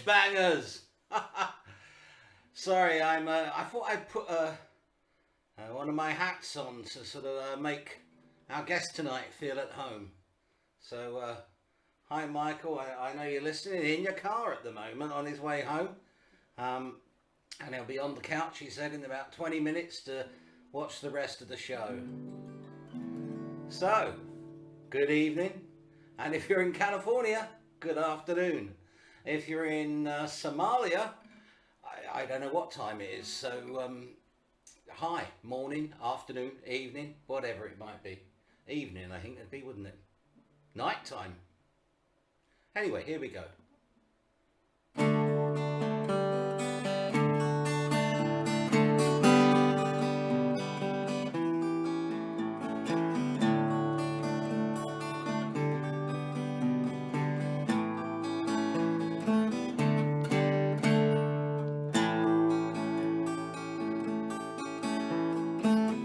Hedge bangers. Sorry, I thought I'd put one of my hats on to sort of make our guest tonight feel at home. So, hi Michael, I know you're listening in your car at the moment on his way home. And he'll be on the couch, he said, in about 20 minutes to watch the rest of the show. So, good evening. And if you're in California, good afternoon. If you're in Somalia, I don't know what time it is. So, hi, morning, afternoon, evening, whatever it might be. Evening, I think it'd be, wouldn't it? Night time. Anyway, here we go.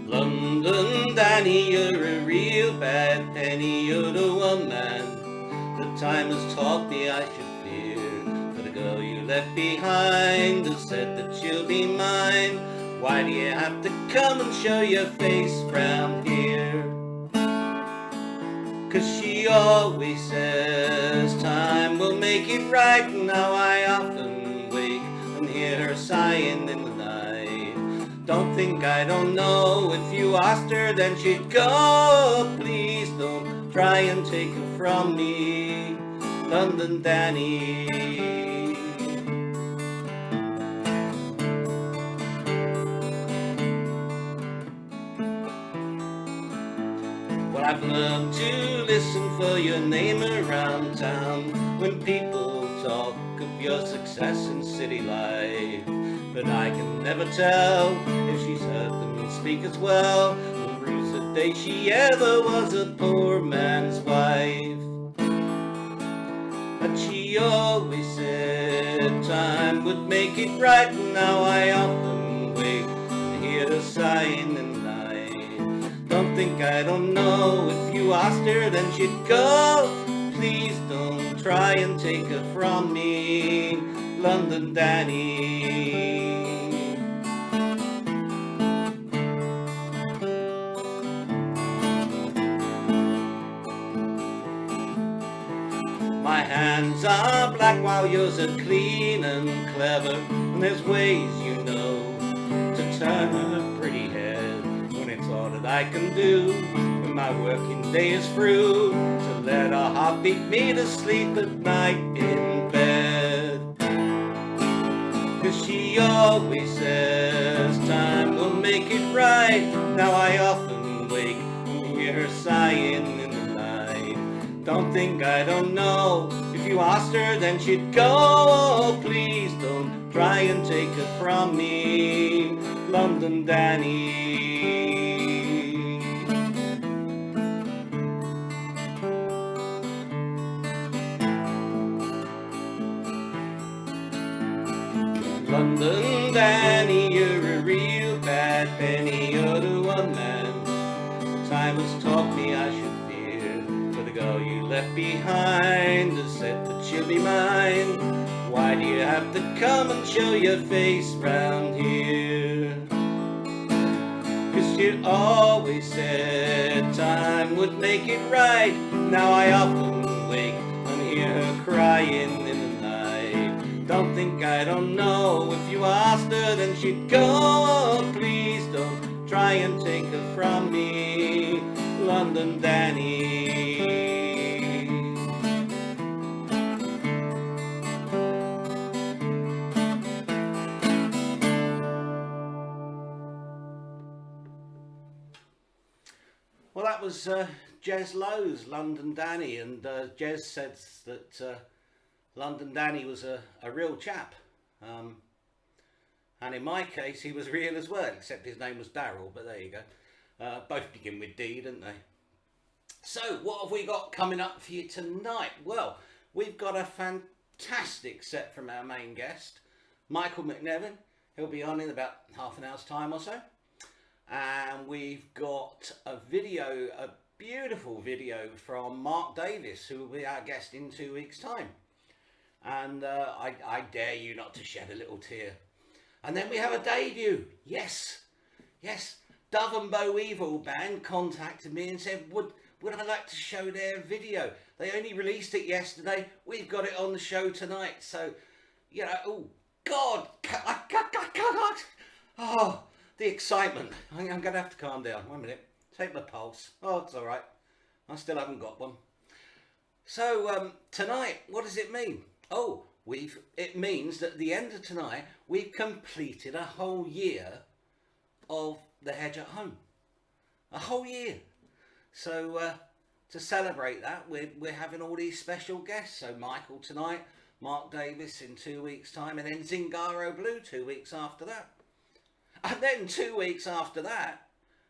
London Danny, you're a real bad penny, you're the one man that time has taught me I should fear. For the girl you left behind has said that she'll be mine. Why do you have to come and show your face round here? 'Cause she always says time will make it right. Now I often wake and hear her sighing in the night. Don't think I don't know, if you asked her then she'd go. Please don't try and take her from me, London Danny. Well, I've learned to listen for your name around town when people talk of your success in city life. But I can never tell if she's heard them speak as well. The proves the day she ever was a poor man's wife. But she always said time would make it right. And now I often wake and hear her sighing in the night. Don't think I don't know, if you asked her then she'd go. Please don't try and take her from me, London Danny. My hands are black while yours are clean and clever, and there's ways you know to turn a pretty head. When it's all that I can do when my working day is through, to let a heart beat me to sleep at night in bed. 'Cause she always says time will make it right. Now I often wake and hear her sighing in the night. Don't think I don't know, if you asked her then she'd go. Oh, please don't try and take her from me, London Danny. London Danny, you're a real bad penny, you're the one man time has taught me I should fear. For the girl you left behind has said that she'll be mine. Why do you have to come and show your face round here? 'Cause you always said time would make it right. Now I often wake and hear her crying in the night. Don't think I don't know, if you asked her then she'd go. Please don't try and take her from me, London Danny. Well, that was Jez Lowe's London Danny, and Jez says that London Danny was a real chap, and in my case he was real as well, except his name was Darryl, but there you go. Both begin with D, don't they? So what have we got coming up for you tonight? Well, we've got a fantastic set from our main guest, Michael McNevin. He'll be on in about half an hour's time or so. And we've got a beautiful video from Mark Davis, who will be our guest in 2 weeks' time. and I dare you not to shed a little tear. And then we have a debut. Yes, yes. Dove Boweevil Band contacted me and said, would I like to show their video? They only released it yesterday. We've got it on the show tonight. So, you know, oh, God. Oh, the excitement. I'm going to have to calm down. 1 minute. Take my pulse. Oh, it's all right. I still haven't got one. So, tonight, what does it mean? Oh, it means that at the end of tonight, we've completed a whole year of the Hedge at Home. A whole year. So to celebrate that, we're having all these special guests. So Michael tonight, Mark Davis in 2 weeks' time, and then Zingaro Blue 2 weeks after that. And then 2 weeks after that,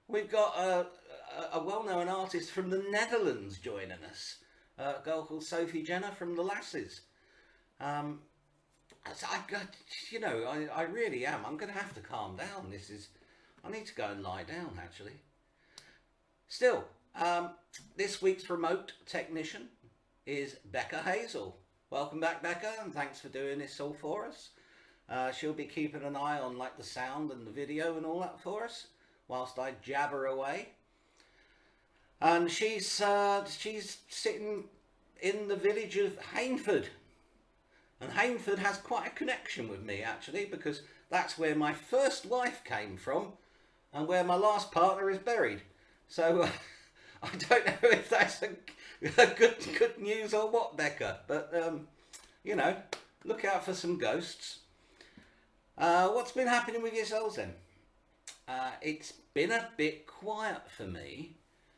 we've got a well-known artist from the Netherlands joining us. A girl called Sophie Jenner from the Lasses. So I really am. I'm going to have to calm down. I need to go and lie down, actually. Still, this week's remote technician is Becca Hazel. Welcome back, Becca, and thanks for doing this all for us. She'll be keeping an eye on like the sound and the video and all that for us, whilst I jabber away. And she's sitting in the village of Hainford. And Hainford has quite a connection with me, actually, because that's where my first wife came from and where my last partner is buried. So I don't know if that's a good news or what, Becca. But, you know, look out for some ghosts. What's been happening with yourselves then? It's been a bit quiet for me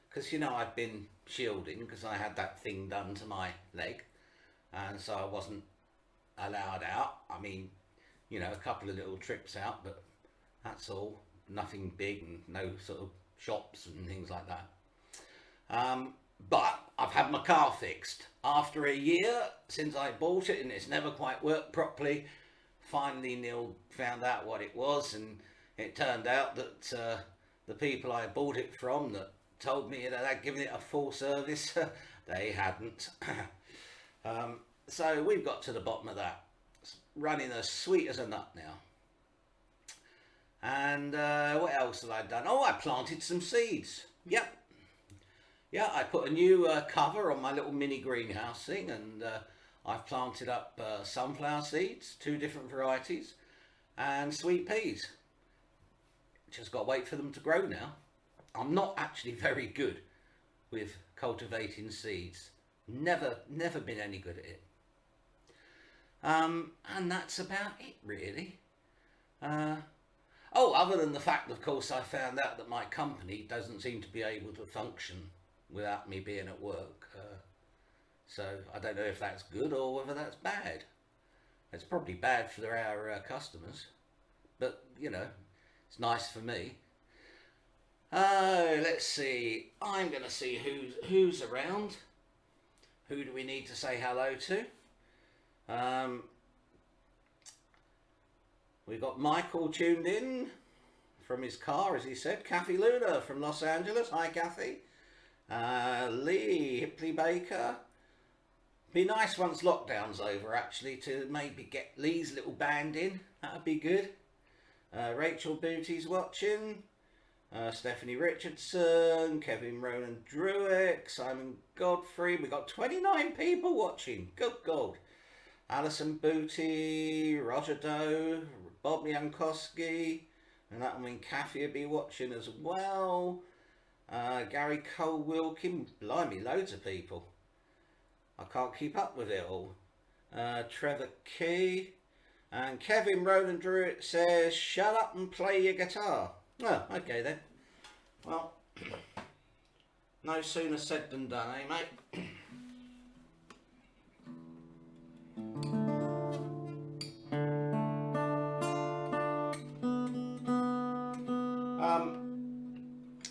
because, you know, I've been shielding because I had that thing done to my leg. And so I wasn't allowed out. I mean, you know, a couple of little trips out, but that's all. Nothing big and no sort of shops and things like that. But I've had my car fixed. After a year since I bought it and it's never quite worked properly, finally Neil found out what it was, and it turned out that the people I bought it from that told me that I'd given it a full service, they hadn't. So we've got to the bottom of that. It's running as sweet as a nut now. And what else have I done? Oh, I planted some seeds. Yep. Yeah, I put a new cover on my little mini greenhouse thing, and I've planted up sunflower seeds, 2 different varieties, and sweet peas. Just got to wait for them to grow now. I'm not actually very good with cultivating seeds. Never been any good at it. And that's about it, really. Other than the fact, of course, I found out that my company doesn't seem to be able to function without me being at work. So I don't know if that's good or whether that's bad. It's probably bad for our customers, but, you know, it's nice for me. Let's see. I'm going to see who's around. Who do we need to say hello to? We've got Michael tuned in from his car, as he said. Kathy Luna from Los Angeles. Hi, Kathy. Lee Hipley Baker. Be nice once lockdown's over, actually, to maybe get Lee's little band in. That'd be good. Rachel Booty's watching. Stephanie Richardson. Kevin Ronan Druick. Simon Godfrey. We got 29 people watching. Good God. Alison Booty. Roger Doe. Bob Jankowski. And that'll mean Kathy will be watching as well. Gary Cole Wilkin. Blimey, loads of people. I can't keep up with it all. Trevor Key. And Kevin Roland Druitt says, shut up and play your guitar. Oh, okay then. Well, no sooner said than done, eh, mate?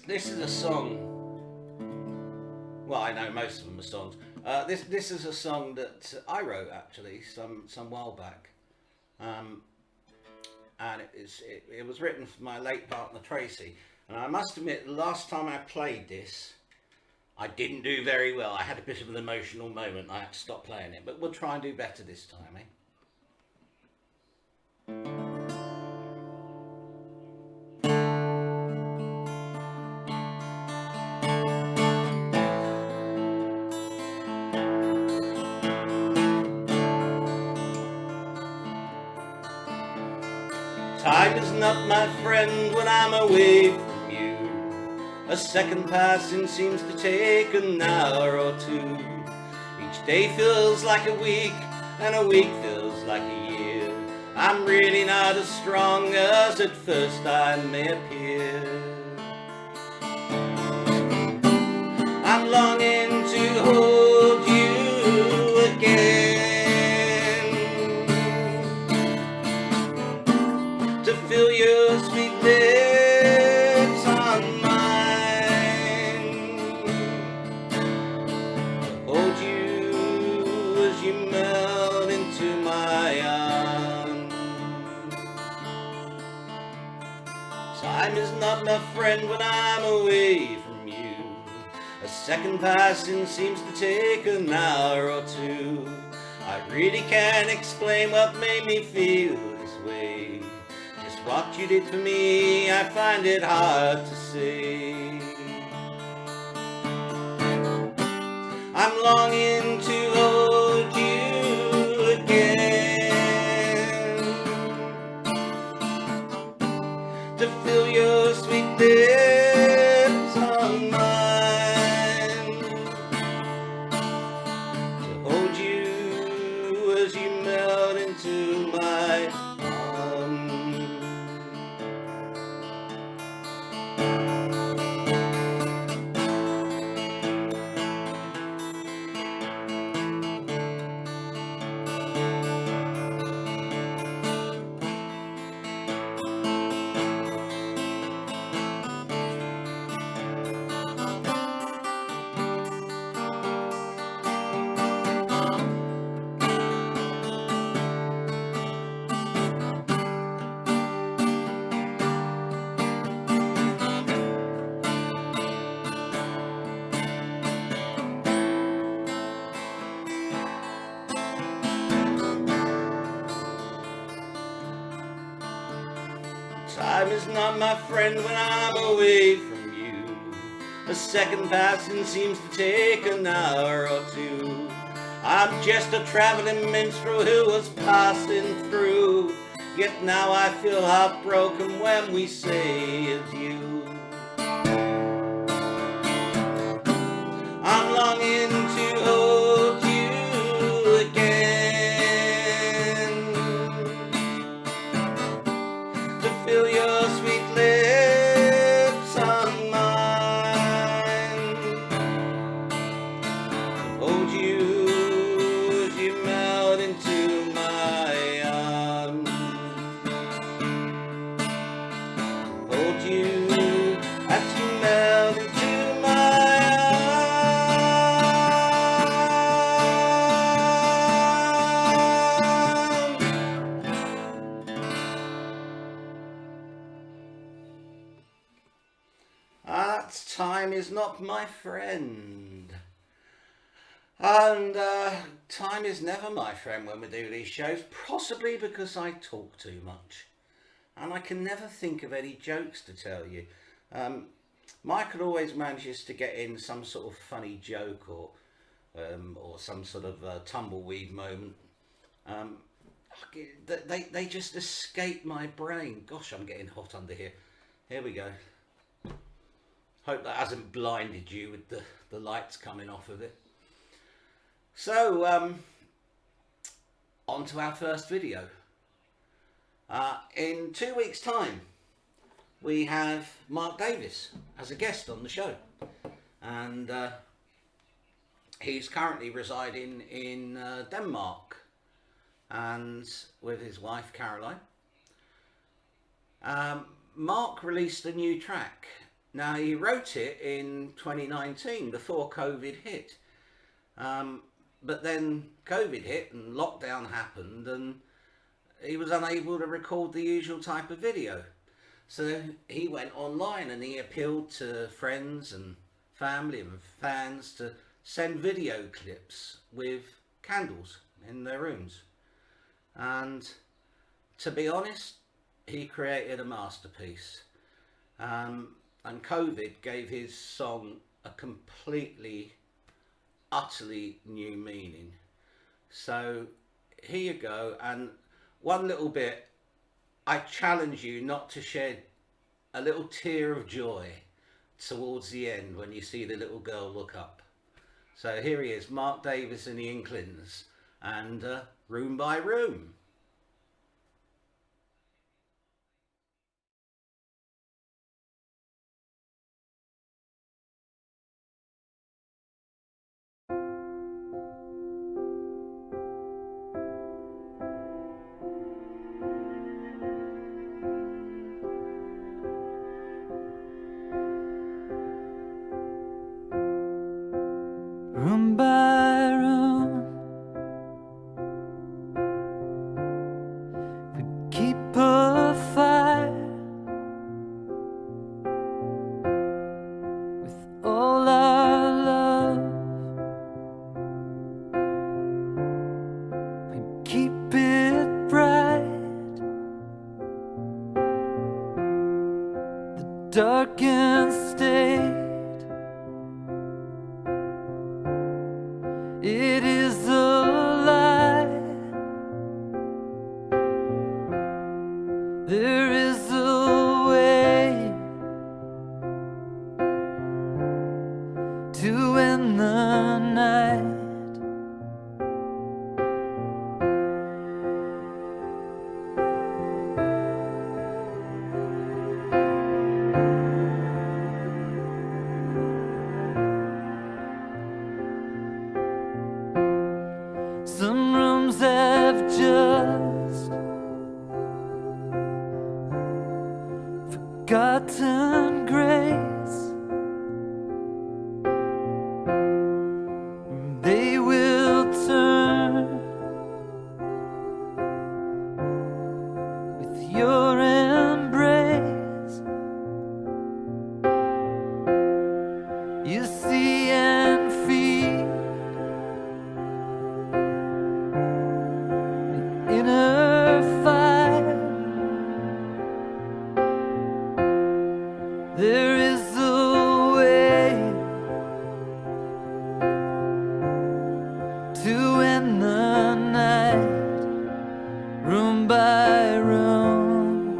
This is a song. Well, I know most of them are songs. This is a song that I wrote actually some while back, and it was written for my late partner Tracy. And I must admit, the last time I played this, I didn't do very well. I had a bit of an emotional moment. I had to stop playing it, but we'll try and do better this time, eh? Time is not my friend when I'm away from you. A second passing seems to take an hour or two. Each day feels like a week, and a week feels like a year. I'm really not as strong as at first I may appear. I'm longing to hold you again, to feel your sweet lips on mine, to hold you as you melt into my arms. Time is not my friend when I'm away from you. A second passing seems to take an hour or two. I really can't explain what made me feel this way. Just what you did for me, I find it hard to say. I'm longing to hold you again, to feel your sweet lips on mine, to hold you as you melt into my arms. Time is not my friend when I'm away from you. A second passing seems to take an hour or two. I'm just a traveling minstrel who was passing through. Yet now I feel heartbroken when we say adieu. I'm longing to hold you again, to feel your sweet lips on mine, to hold you as you melt into my arms, to hold you as you melt into my time is not my friend. And time is never my friend when we do these shows, possibly because I talk too much. And I can never think of any jokes to tell you. Michael always manages to get in some sort of funny joke or some sort of tumbleweed moment. They just escape my brain. Gosh, I'm getting hot under here. Here we go. Hope that hasn't blinded you with the lights coming off of it. So, on to our first video. In 2 weeks' time, we have Mark Davis as a guest on the show. And he's currently residing in Denmark and with his wife Caroline. Mark released a new track. Now, he wrote it in 2019 before COVID hit. But then COVID hit and lockdown happened and he was unable to record the usual type of video. So he went online and he appealed to friends and family and fans to send video clips with candles in their rooms. And to be honest, he created a masterpiece. And COVID gave his song a completely, utterly new meaning. So here you go. And one little bit, I challenge you not to shed a little tear of joy towards the end when you see the little girl look up. So here he is, Mark Davis and the Inklings, and Room by Room. Room by room, we keep a fire with all our love. We keep it bright, the darkened state. It is a lie. There is a way to end the night. Some rooms have just forgotten grace. They will turn with your embrace. You see and feel inner fire. There is a way to end the night, room by room.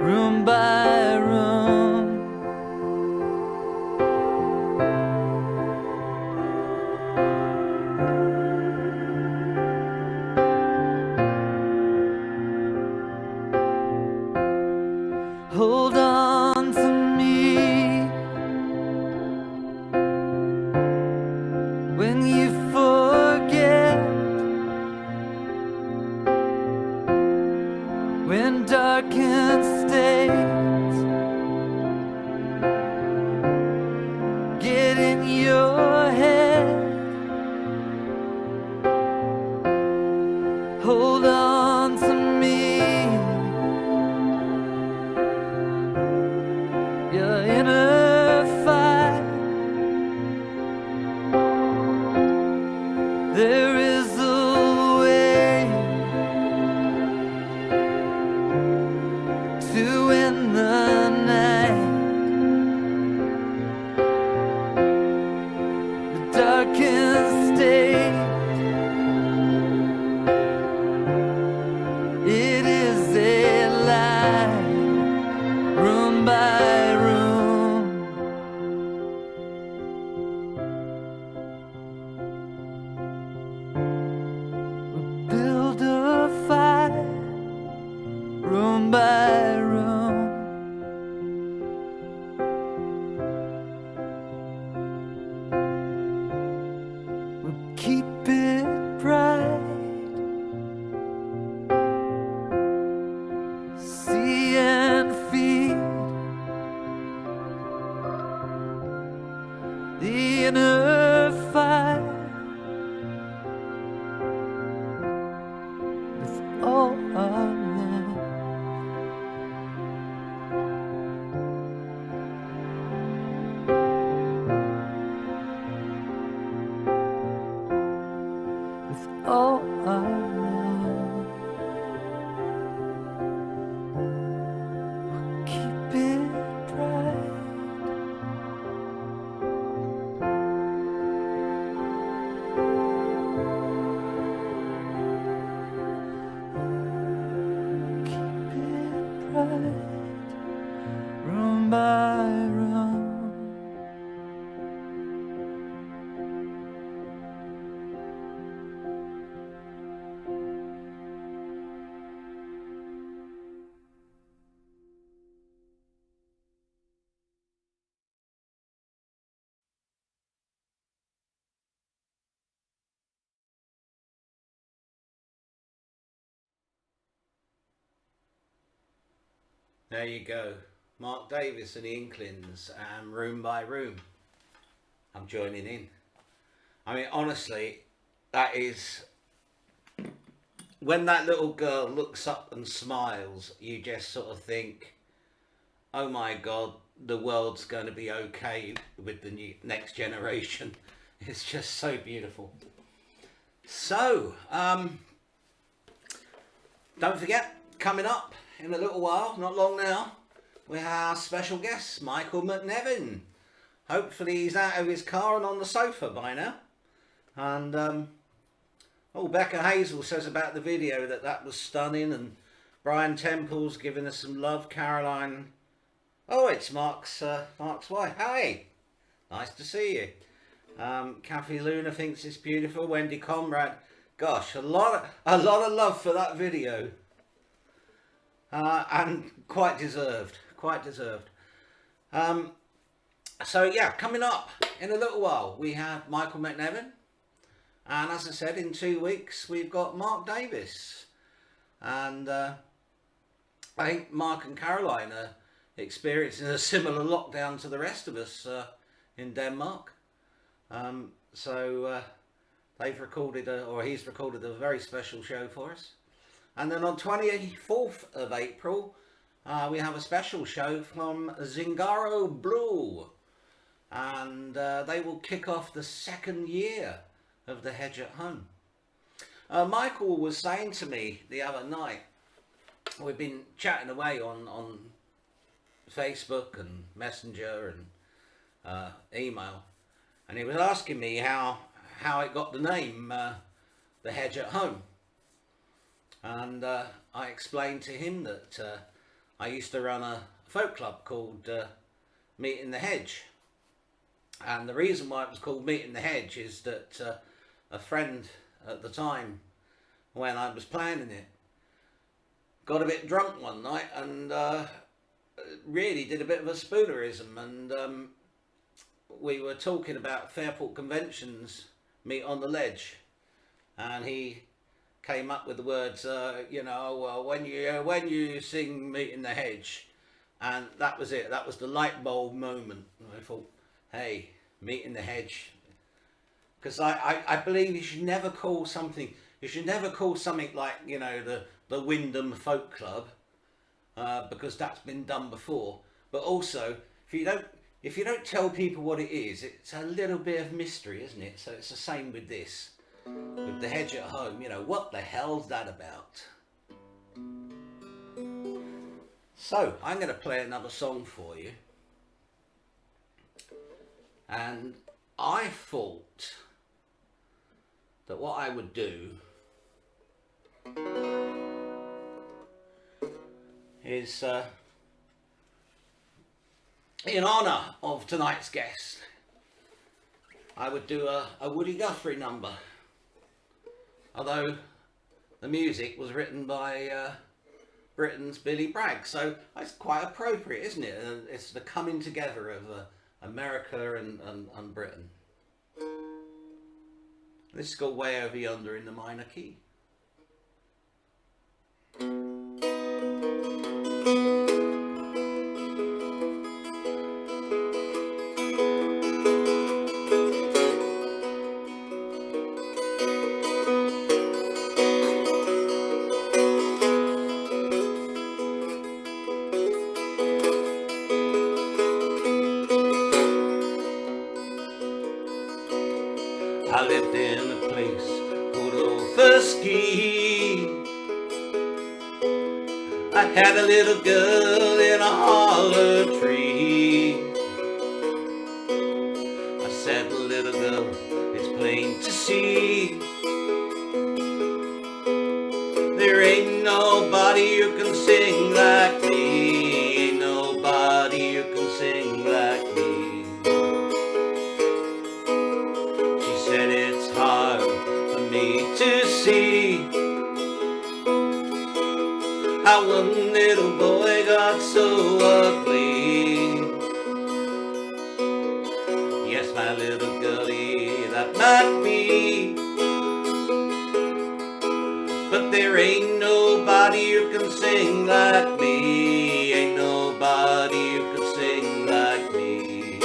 Room by room. Hold on to me when you forget, when darkened states get in your head. Hold on to me, your inner fire. There is a way to end the all our love. With all our love, we'll keep it bright. Room by room. There you go. Mark Davis and the Inklings and Room by Room. I'm joining in. I mean, honestly, that is... when that little girl looks up and smiles, you just sort of think, oh my God, the world's going to be okay with the next generation. It's just so beautiful. So, don't forget, coming up in a little while, not long now, we have our special guest, Michael McNevin. Hopefully he's out of his car and on the sofa by now. And, Becca Hazel says about the video that was stunning, and Brian Temple's giving us some love. Caroline, oh, it's Mark's wife. Hey, nice to see you. Kathy Luna thinks it's beautiful. Wendy Conrad, gosh, a lot of love for that video, and quite deserved. So yeah, coming up in a little while we have Michael McNevin, and as I said, in 2 weeks we've got Mark Davis, and I think Mark and Caroline are experiencing a similar lockdown to the rest of us in Denmark. They've recorded he's recorded a very special show for us. And then on 24th of April, we have a special show from Zingaro Blue. And they will kick off the 2nd year of the Hedge at Home. Michael was saying to me the other night, we've been chatting away on Facebook and Messenger and email, and he was asking me how it got the name the Hedge at Home. And I explained to him that I used to run a folk club called Meet in the Hedge, and the reason why it was called Meet in the Hedge is that a friend at the time when I was planning it got a bit drunk one night and really did a bit of a spoonerism, and we were talking about Fairport Convention's Meet on the Ledge, and he came up with the words, when you sing Meet in the Hedge, and that was it. That was the light bulb moment. And I thought, hey, Meet in the Hedge, because I believe you should never call something like the Wyndham Folk Club, because that's been done before. But also, if you don't tell people what it is, it's a little bit of mystery, isn't it? So it's the same with this. With the Hedge at Home, what the hell's that about? So I'm going to play another song for you, and I thought that what I would do is in honour of tonight's guest, I would do a Woody Guthrie number. Although the music was written by Britain's Billy Bragg, so it's quite appropriate, isn't it? It's the coming together of America and Britain. This is called Way Over Yonder in the minor key. lived in a place called Ophusky. I had a little girl in a hollow tree. I said, little girl, it's plain to see, there ain't nobody who can sing like me. Ain't nobody who can sing like me. She said it's hard for me to see how one little boy got so ugly. Yes, my little girlie, that might be, but there ain't nobody who can sing like me. Ain't nobody who can sing like me.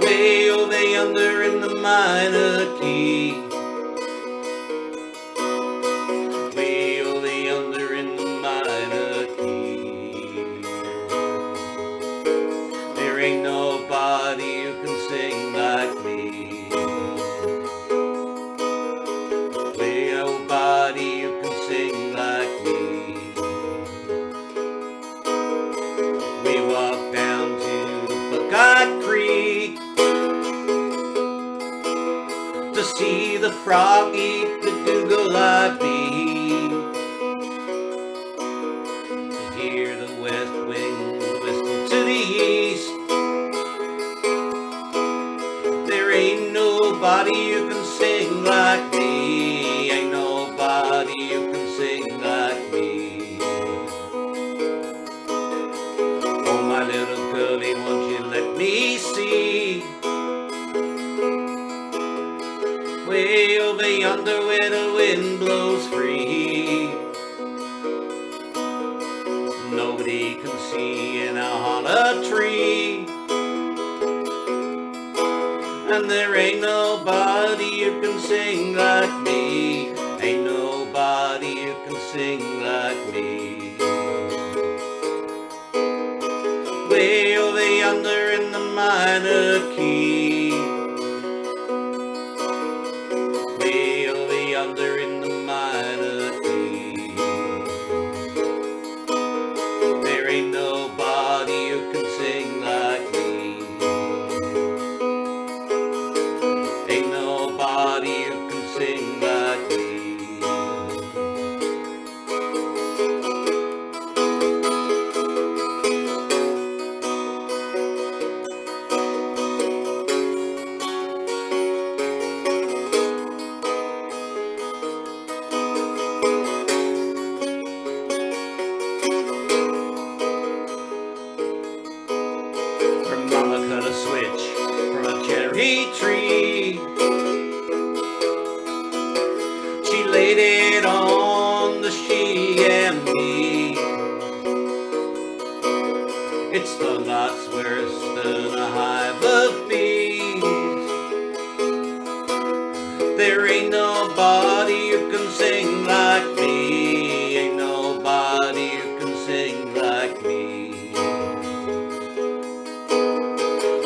Way over yonder in the minor key. Way over yonder in the minor key. There ain't nobody who can sing like me. Nobody who can sing like me. We walked down to the Buckeye Creek to see the frog eat the Duhig, to hear the west wind whistle to the east. There ain't nobody who can sing like me. Ain't nobody who can sing like me. Oh, my little girlie, won't you let me see? Way over yonder where the wind blows free. Nobody can see in a hollow tree. And there ain't nobody who can sing like me. Ain't nobody who can sing like me. Way over yonder in the minor key. Way over yonder in the minor key. There ain't nobody who can sing like me. Ain't nobody who can sing like me. Her mama cut a switch from a cherry tree. She laid it on the she and me. It stung lots worse than a hive of bees. There ain't nobody who can sing like me. Ain't nobody who can sing like me.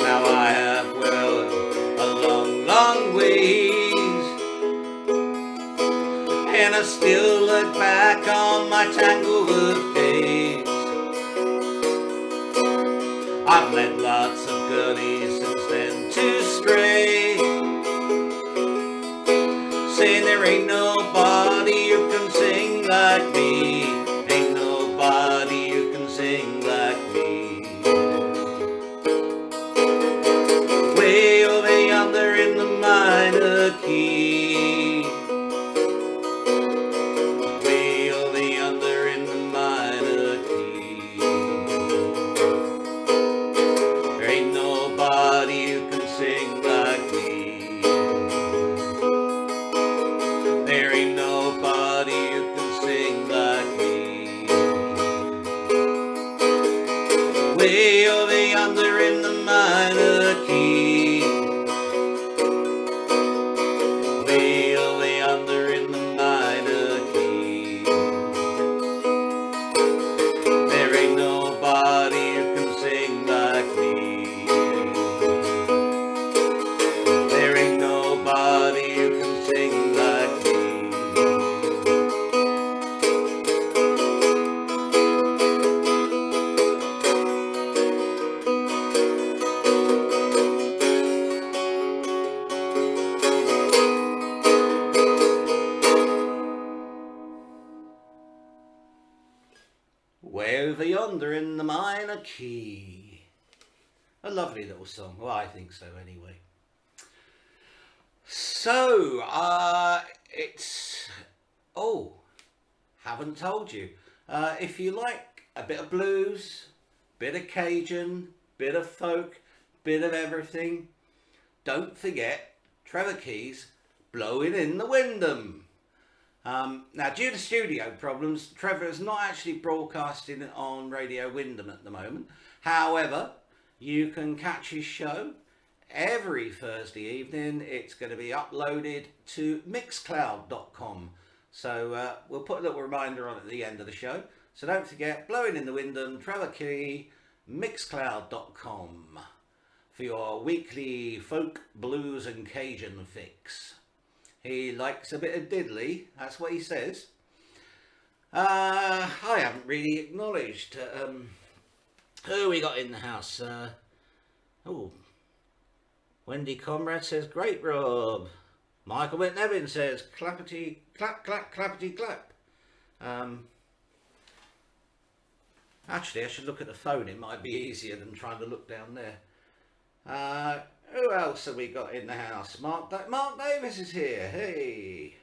Now I have, well, a long, long ways, and I still look back on my Tanglewood days. I've led lots of girlies since then to stray, saying there ain't nobody who can sing like me. Ain't nobody who can sing like me. Way over yonder in the minor key. Way over yonder in the minor key. There ain't nobody Way Over Yonder in the Minor Key. A lovely little song. Well, I think so anyway. So, it's... Oh, haven't told you. If you like a bit of blues, bit of Cajun, bit of folk, bit of everything, don't forget Trevor Key's Blowing in the Windham. Now, due to studio problems, Trevor is not actually broadcasting on Radio Windham at the moment. However, you can catch his show every Thursday evening. It's going to be uploaded to mixcloud.com. So we'll put a little reminder on at the end of the show. So don't forget, Blowing in the Windham, Trevor Key, mixcloud.com for your weekly folk, blues and Cajun fix. He likes a bit of diddly, that's what he says. I haven't really acknowledged who we got in the house. Wendy Comrade says, great Rob. Michael McNevin says, clappity clap clap clappity clap. Actually, I should look at the phone. It might be easier than trying to look down there. Who else have we got in the house? Mark Davis is here. Hey.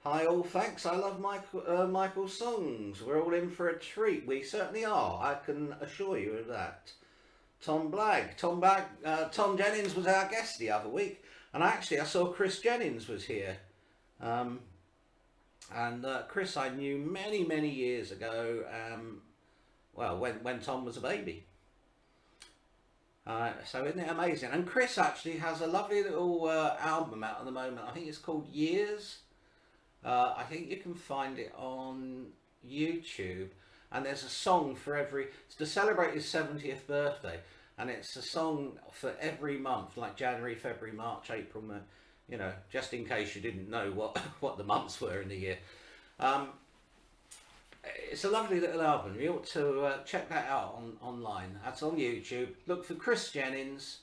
Hi all, thanks. I love Michael's songs. We're all in for a treat. We certainly are. I can assure you of that. Tom Jennings was our guest the other week. And actually, I saw Chris Jennings was here. Chris I knew many, many years ago. Well, when Tom was a baby. So isn't it amazing? And Chris actually has a lovely little album out at the moment. I think it's called Years. I think you can find it on YouTube. And there's a song for it's to celebrate his 70th birthday. And it's a song for every month, like January, February, March, April, May, you know, just in case you didn't know what the months were in the year. It's a lovely little album. You ought to check that out online. That's on YouTube. Look for Chris Jennings.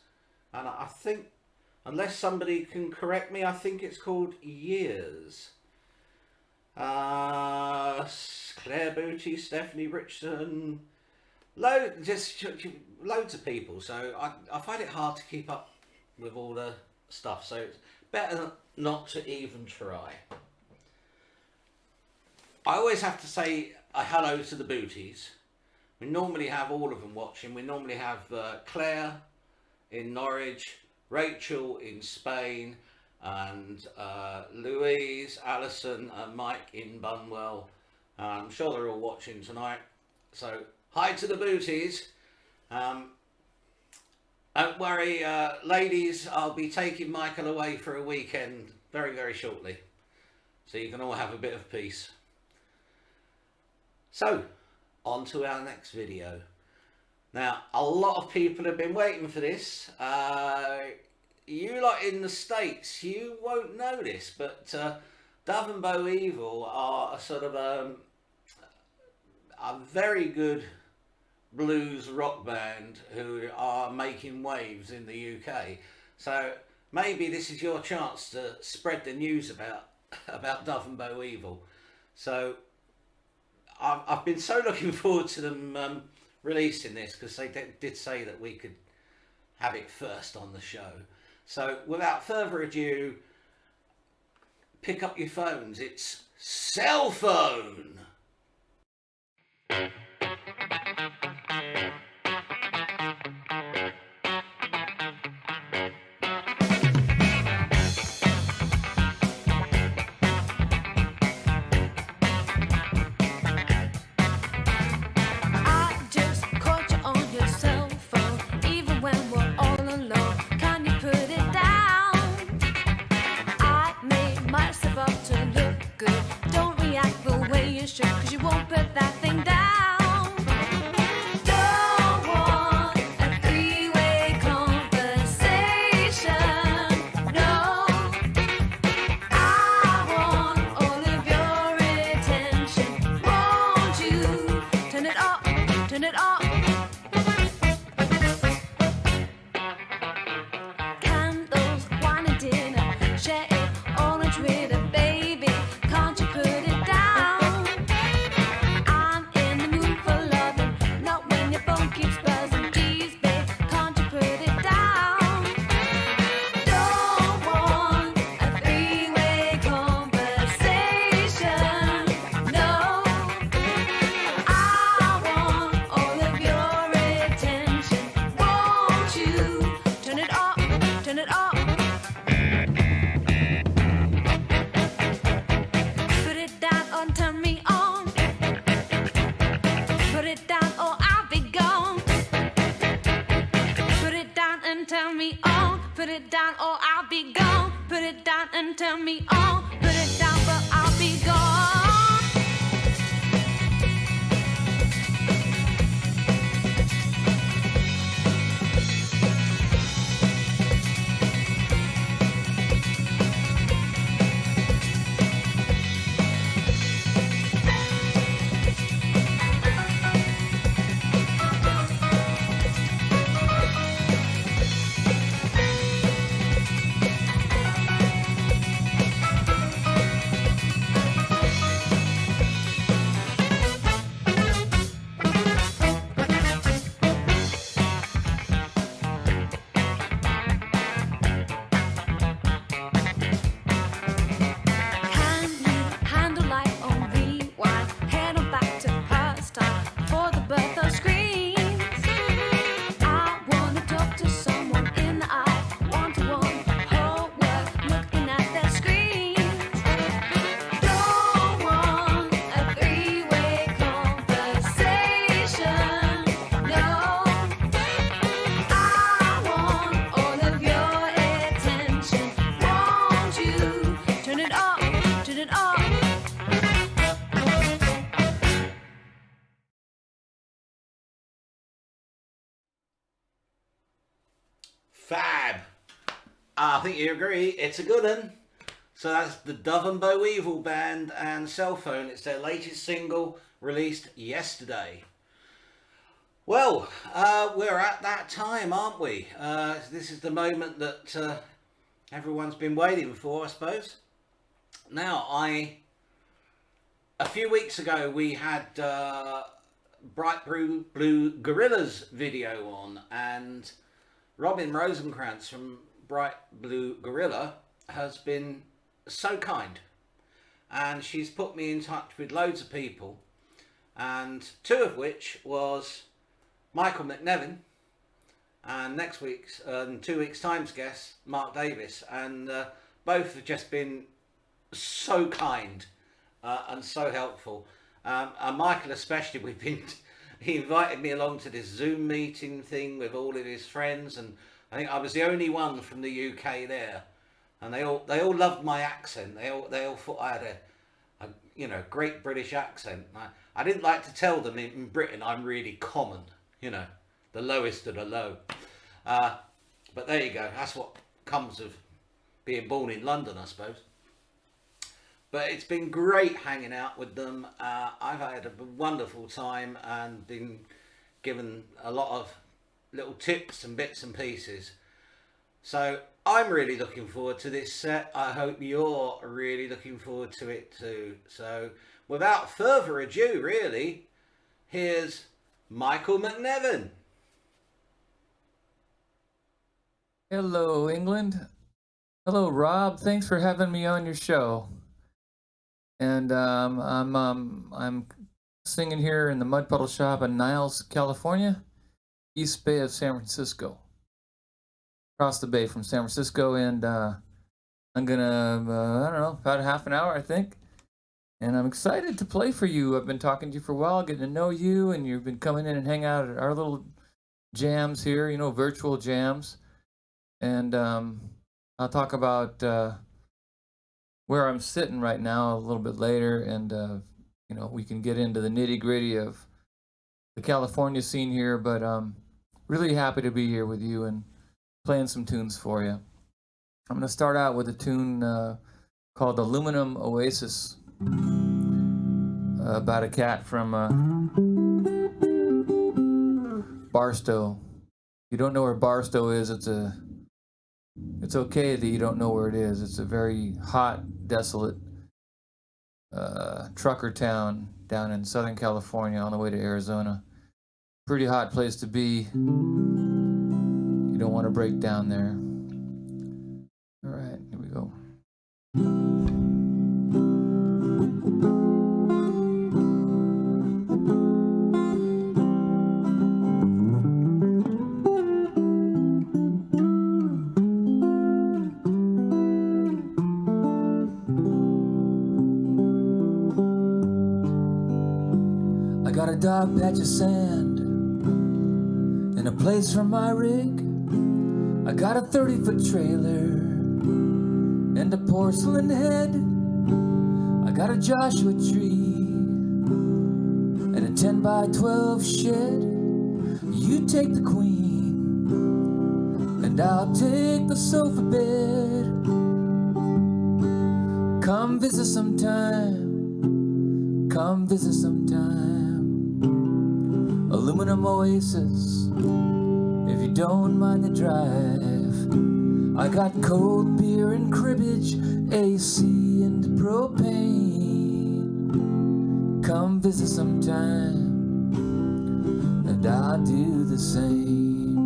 And I think, unless somebody can correct me, I think it's called Years. Claire Booty, Stephanie Richardson, loads of people. So I find it hard to keep up with all the stuff. So it's better not to even try. I always have to say a hello to the Booties. We normally have all of them watching. We normally have Claire in Norwich, Rachel in Spain, and Louise, Alison and Mike in Bunwell. I'm sure they're all watching tonight. So hi to the Booties. Don't worry, ladies, I'll be taking Michael away for a weekend very, very shortly. So you can all have a bit of peace. So, on to our next video. Now, a lot of people have been waiting for this. You lot in the States, you won't know this, but Dove Boweevil are a sort of a very good blues rock band who are making waves in the UK. So maybe this is your chance to spread the news about Dove Boweevil. So I've been so looking forward to them releasing this, because they did say that we could have it first on the show. So without further ado, pick up your phones. It's cell phone. With a baby, can't you put it down? I'm on, turn me on. Put it down or I'll be gone. Put it down and turn me on. Put it down or I'll be gone. Put it down and turn me on. Put it down but I'll be gone. Fab. I think you agree, it's a good one. So that's the Dove Boweevil Band and Cell Phone. It's their latest single, released yesterday. Well, we're at that time, aren't we? This is the moment that everyone's been waiting for, I suppose. Now, a few weeks ago we had Bright Blue Gorillas video on, and Robin Rosenkrantz from Bright Blue Gorilla has been so kind, and she's put me in touch with loads of people, and two of which was Michael McNevin, and next week's 2 weeks time's guest Mark Davis, and both have just been so kind and so helpful, and Michael especially. He invited me along to this Zoom meeting thing with all of his friends, and I think I was the only one from the UK there, and they all loved my accent. They all thought I had a great British accent. I didn't like to tell them in Britain I'm really common, the lowest of the low. But there you go. That's what comes of being born in London, I suppose. But it's been great hanging out with them. I've had a wonderful time and been given a lot of little tips and bits and pieces. So I'm really looking forward to this set. I hope you're really looking forward to it too. So without further ado, really, here's Michael McNevin. Hello, England. Hello, Rob. Thanks for having me on your show. And I'm singing here in the Mud Puddle Shop in Niles, California, East Bay of San Francisco. Across the bay from San Francisco, and I'm gonna I don't know, about a half an hour, I think. And I'm excited to play for you. I've been talking to you for a while, getting to know you, and you've been coming in and hanging out at our little jams here, virtual jams. And I'll talk about where I'm sitting right now a little bit later, and we can get into the nitty-gritty of the California scene here, but really happy to be here with you and playing some tunes for you. I'm going to start out with a tune called Aluminum Oasis, about a cat from Barstow. If you don't know where Barstow is, it's okay that you don't know where it is. It's a very hot, desolate trucker town down in Southern California on the way to Arizona. Pretty hot place to be. You don't want to break down there. All right, here we go. got a dark patch of sand and a place for my rig. I got a 30-foot trailer and a porcelain head. I got a Joshua tree and a 10 by 12 shed. You take the queen and I'll take the sofa bed. Come visit sometime, come visit sometime. Aluminum oasis, if you don't mind the drive. I got cold beer and cribbage, AC and propane. Come visit sometime, and I'll do the same.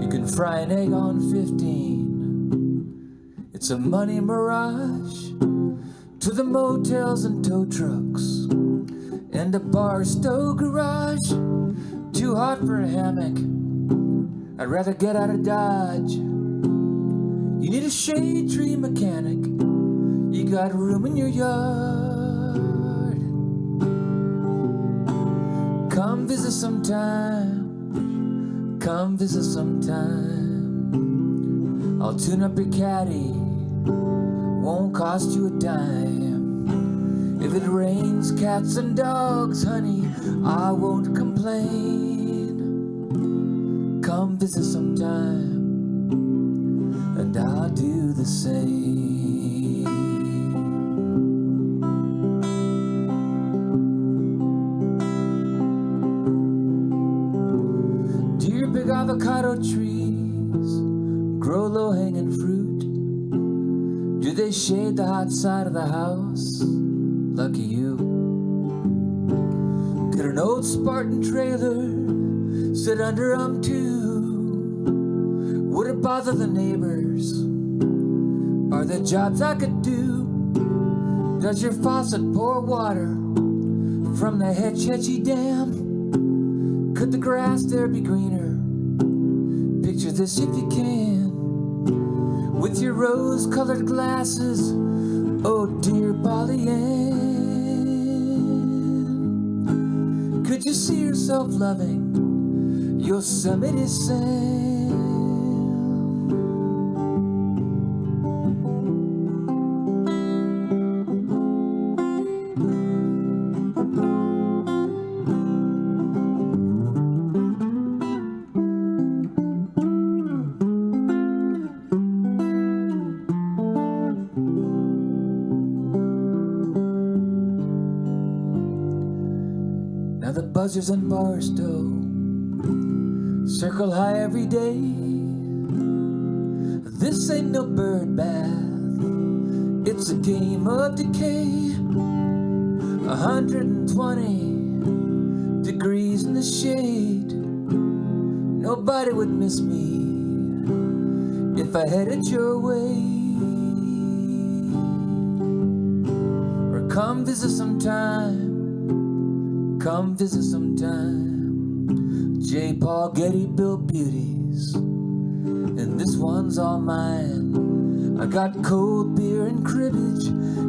You can fry an egg on 15. It's a money mirage. To the motels and tow trucks and a bar stove garage. Too hot for a hammock, I'd rather get out of Dodge. You need a shade tree mechanic, you got room in your yard. Come visit sometime, come visit sometime. I'll tune up your caddy, won't cost you a dime. If it rains cats and dogs, honey, I won't complain. Come visit sometime, and I'll do the same. Do your big avocado trees grow low-hanging fruit? Do they shade the hot side of the house? Lucky you. Get an old Spartan trailer, sit under 'em too. Would it bother the neighbors? Are there jobs I could do? Does your faucet pour water from the Hedge Dam? Could the grass there be greener? Picture this if you can. With your rose-colored glasses, oh dear Polly Ann. Could you see yourself loving Yosemite Sam? Now the buzzers in Barstow circle high every day. This ain't no bird bath, it's a game of decay. 120 degrees in the shade. Nobody would miss me if I headed your way. Or come visit sometime, come visit sometime. J. Paul Getty built beauties, and this one's all mine. I got cold beer and cribbage,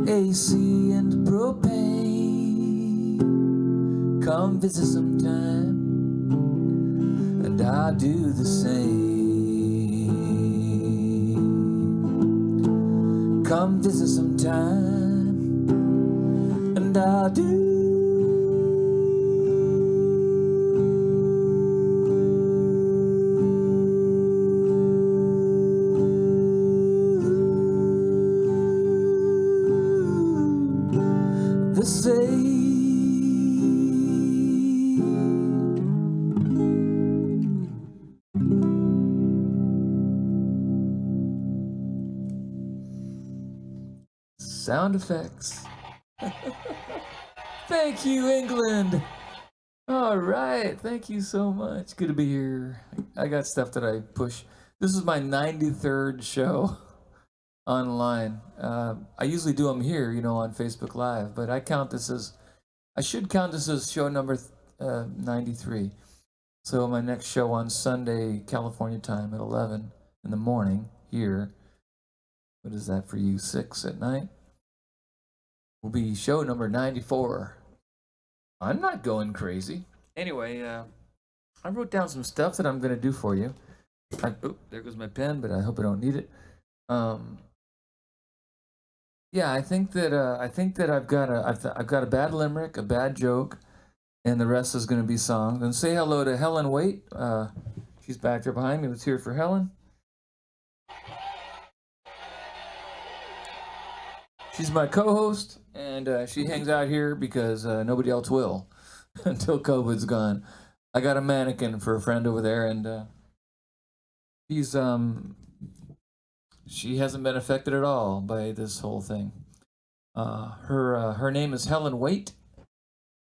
AC and propane. Come visit sometime, and I'll do the same. Come visit sometime, and I'll do the same. Sound effects. Thank you, England. All right, thank you so much. Good to be here. I got stuff that I push. This is my 93rd show online. I usually do them here, you know, on Facebook Live, but I should count this as show number 93. So my next show on Sunday, California time at 11 in the morning here What is that for you? 6 at night? Will be show number 94. I'm not going crazy. Anyway, I wrote down some stuff that I'm going to do for you. There goes my pen, but I hope I don't need it. Yeah, I think that I've got a bad limerick, a bad joke, and the rest is going to be songs. And say hello to Helen Waite. She's back there behind me. Let's hear it for Helen. She's my co-host, and she hangs out here because nobody else will until COVID's gone. I got a mannequin for a friend over there, and she hasn't been affected at all by this whole thing. Her name is Helen Waite.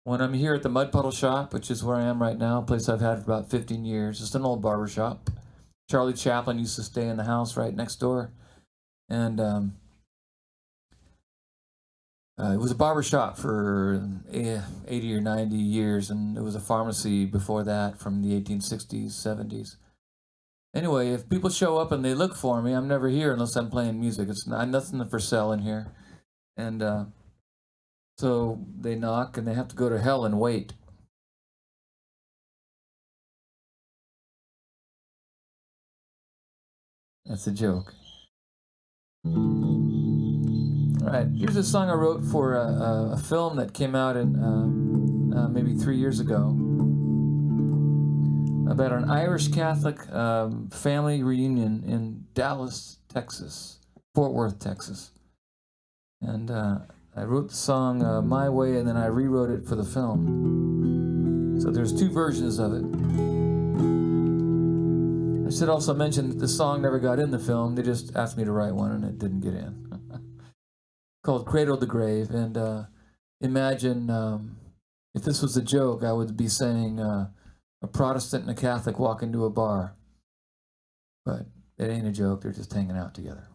When I'm here at the Mud Puddle Shop, which is where I am right now, a place I've had for about 15 years, just an old barber shop. Charlie Chaplin used to stay in the house right next door, and it was a barber shop for 80 or 90 years, and it was a pharmacy before that from the 1860s, 70s. Anyway, if people show up and they look for me, I'm never here unless I'm playing music. It's not nothing for sale in here. And so they knock and they have to go to hell and wait. That's a joke. All right, here's a song I wrote for a film that came out in maybe 3 years ago about an Irish Catholic family reunion in Dallas, Texas, Fort Worth, Texas. And I wrote the song my way, and then I rewrote it for the film. So there's 2 versions of it. I should also mention that the song never got in the film. They just asked me to write one, and it didn't get in. Called Cradle to Grave. And imagine if this was a joke, I would be saying a Protestant and a Catholic walk into a bar. But it ain't a joke. They're just hanging out together.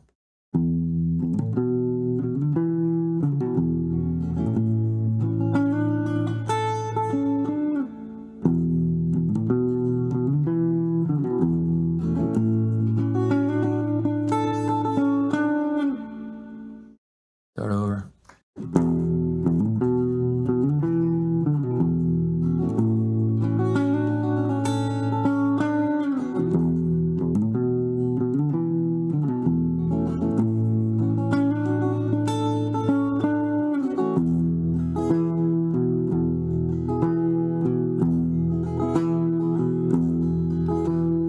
Start over.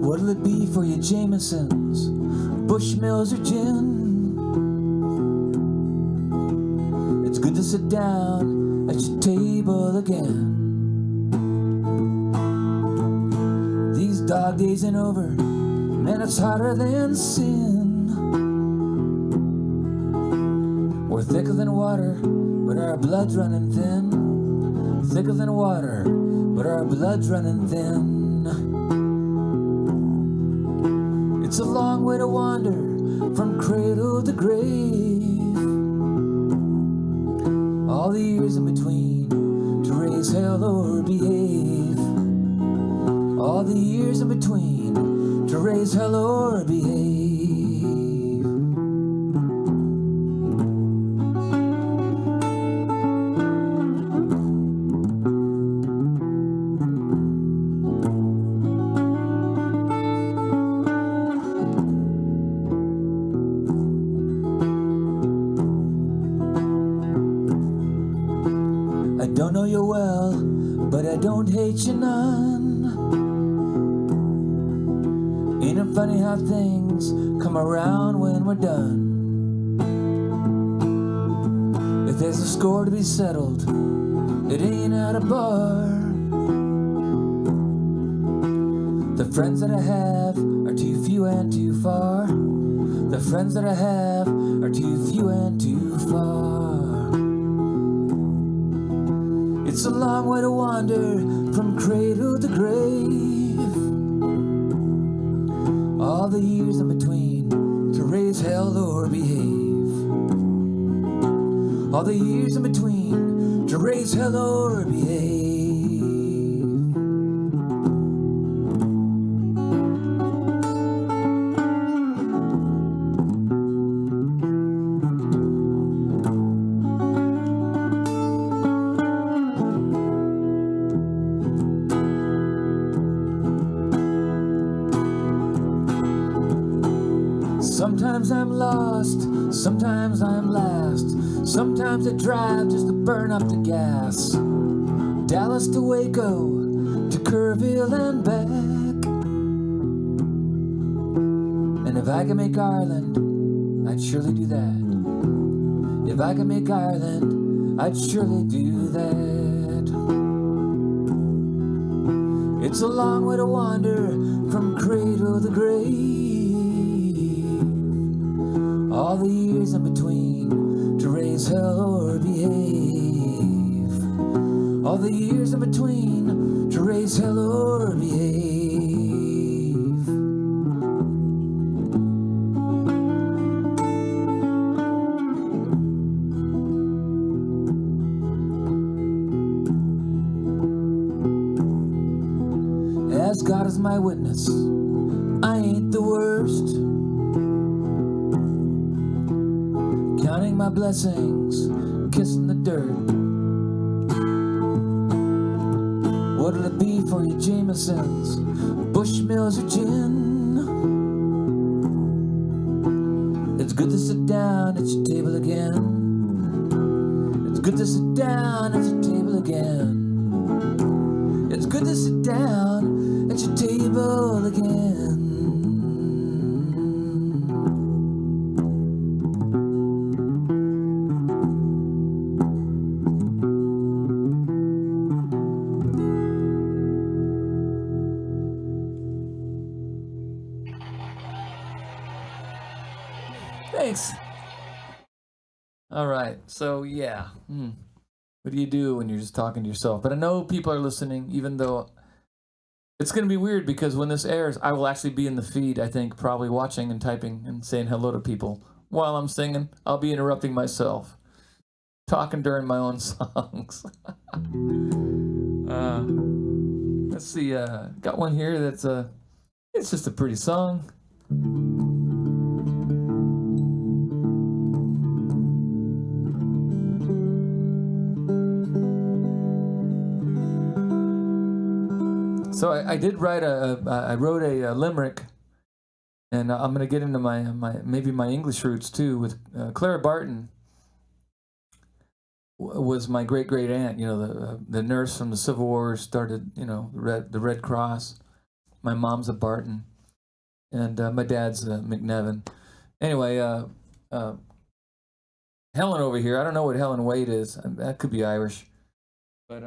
What'll it be for you Jamesons, Bushmills or gin? It's good to sit down at your table again. These dog days ain't over, man, it's harder than sin. We're thicker than water, but our blood's running thin. Thicker than water, but our blood's running thin. It's a long way to wander from cradle to grave. All the years in between to raise hell or behave. All the years in between to raise hell or behave. I don't know you well, but I don't hate you none. Ain't it funny how things come around when we're done? If there's a score to be settled, it ain't at a bar. The friends that I have are too few and too far. The friends that I have are too few and too far. It's a long way to wander from cradle to grave. All the years in between to raise hell or behave. All the years in between to raise hell or behave. Sometimes I'm lost, sometimes I'm last. Sometimes I drive just to burn up the gas. Dallas to Waco, to Kerrville and back. And if I could make Ireland, I'd surely do that. If I could make Ireland, I'd surely do that. It's a long way to wander from cradle to grave. All the years in between to raise hell or behave. All the years in between to raise hell or behave. As God is my witness, I ain't the worst. Counting my blessings, kissing the dirt. What'll it be for you Jamesons, Bushmills or gin? It's good to sit down at your table again. It's good to sit down at your table again. It's good to sit down at your table again. Thanks. All right. So, yeah. What do you do when you're just talking to yourself? But I know people are listening, even though it's going to be weird because when this airs, I will actually be in the feed, I think, probably watching and typing and saying hello to people while I'm singing. I'll be interrupting myself, talking during my own songs. Let's see. Got one here that's it's just a pretty song. So I did write I wrote a limerick, and I'm gonna get into my maybe my English roots too. With Clara Barton was my great aunt. You know, the nurse from the Civil War, started, you know, the Red Cross. My mom's a Barton, and my dad's a McNevin. Anyway, Helen over here. I don't know what Helen Wade is. That could be Irish, but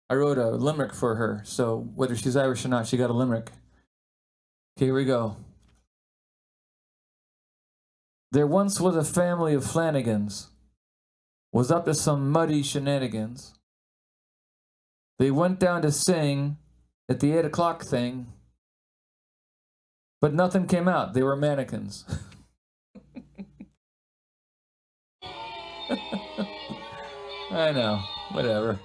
I wrote a limerick for her, so whether she's Irish or not, she got a limerick. Okay, here we go. There once was a family of Flanagans, was up to some muddy shenanigans. They went down to sing at the 8 o'clock thing, but nothing came out. They were mannequins. I know, whatever.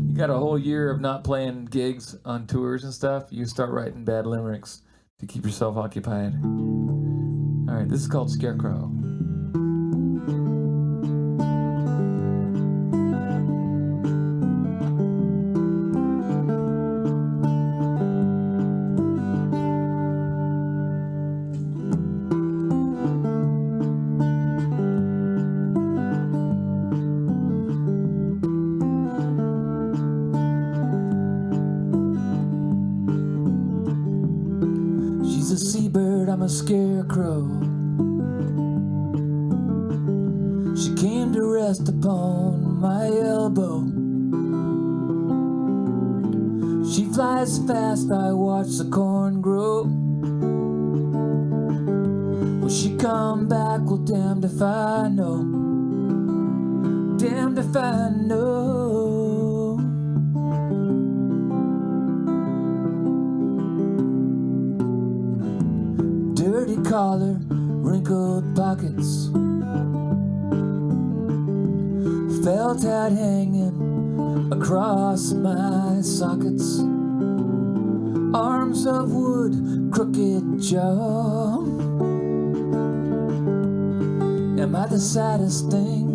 You got a whole year of not playing gigs on tours and stuff, you start writing bad limericks to keep yourself occupied. All right, this is called Scarecrow. She's a seabird, I'm a scarecrow. She came to rest upon my elbow. She flies fast, I watch the corn grow. Will she come back? Well, damned if I know. Damned if I know. Dirty collar, wrinkled pockets, felt hat hanging across my sockets, arms of wood, crooked jaw. Am I the saddest thing?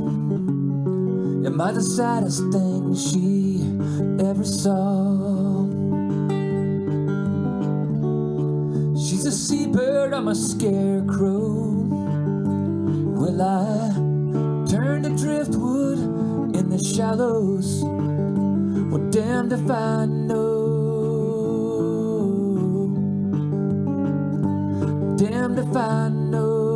Am I the saddest thing she ever saw? seabird, I'm a scarecrow. Will I turn to driftwood in the shallows? Well, damned if I know. Damned if I know.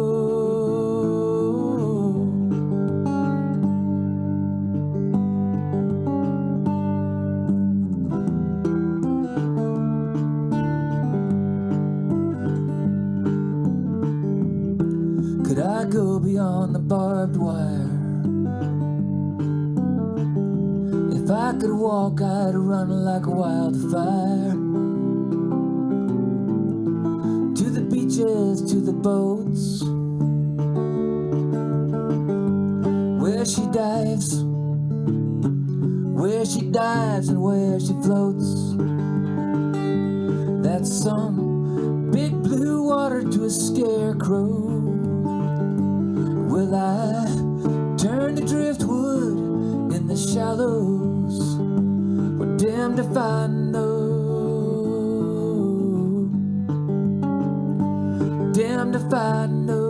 Could I go beyond the barbed wire? If I could walk, I'd run like wildfire. To the beaches, to the boats, where she dives and where she floats. That's some big blue water to a scarecrow. Will I turn to driftwood in the shallows? Well, damned if I know. Damned if I know.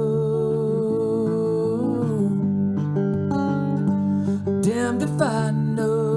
Damned if I know.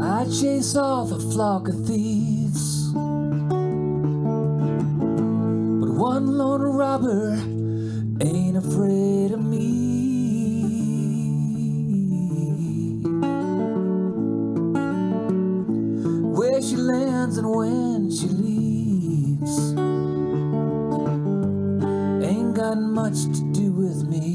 I chase off a flock of thieves, but one lone robber ain't afraid of me. Where she lands and when she leaves ain't got much to do with me.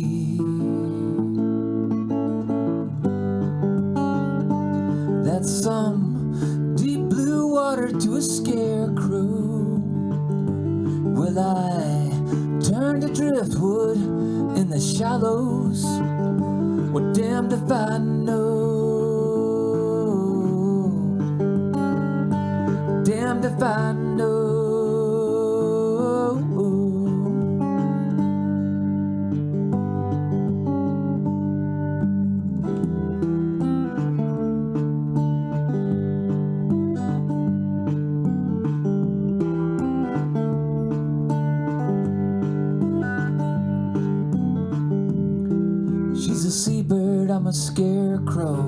That's some deep blue water to a scarecrow. Will I turn to driftwood in the shallows? Well, damned if I know. Damned if I know. She's a seabird, I'm a scarecrow.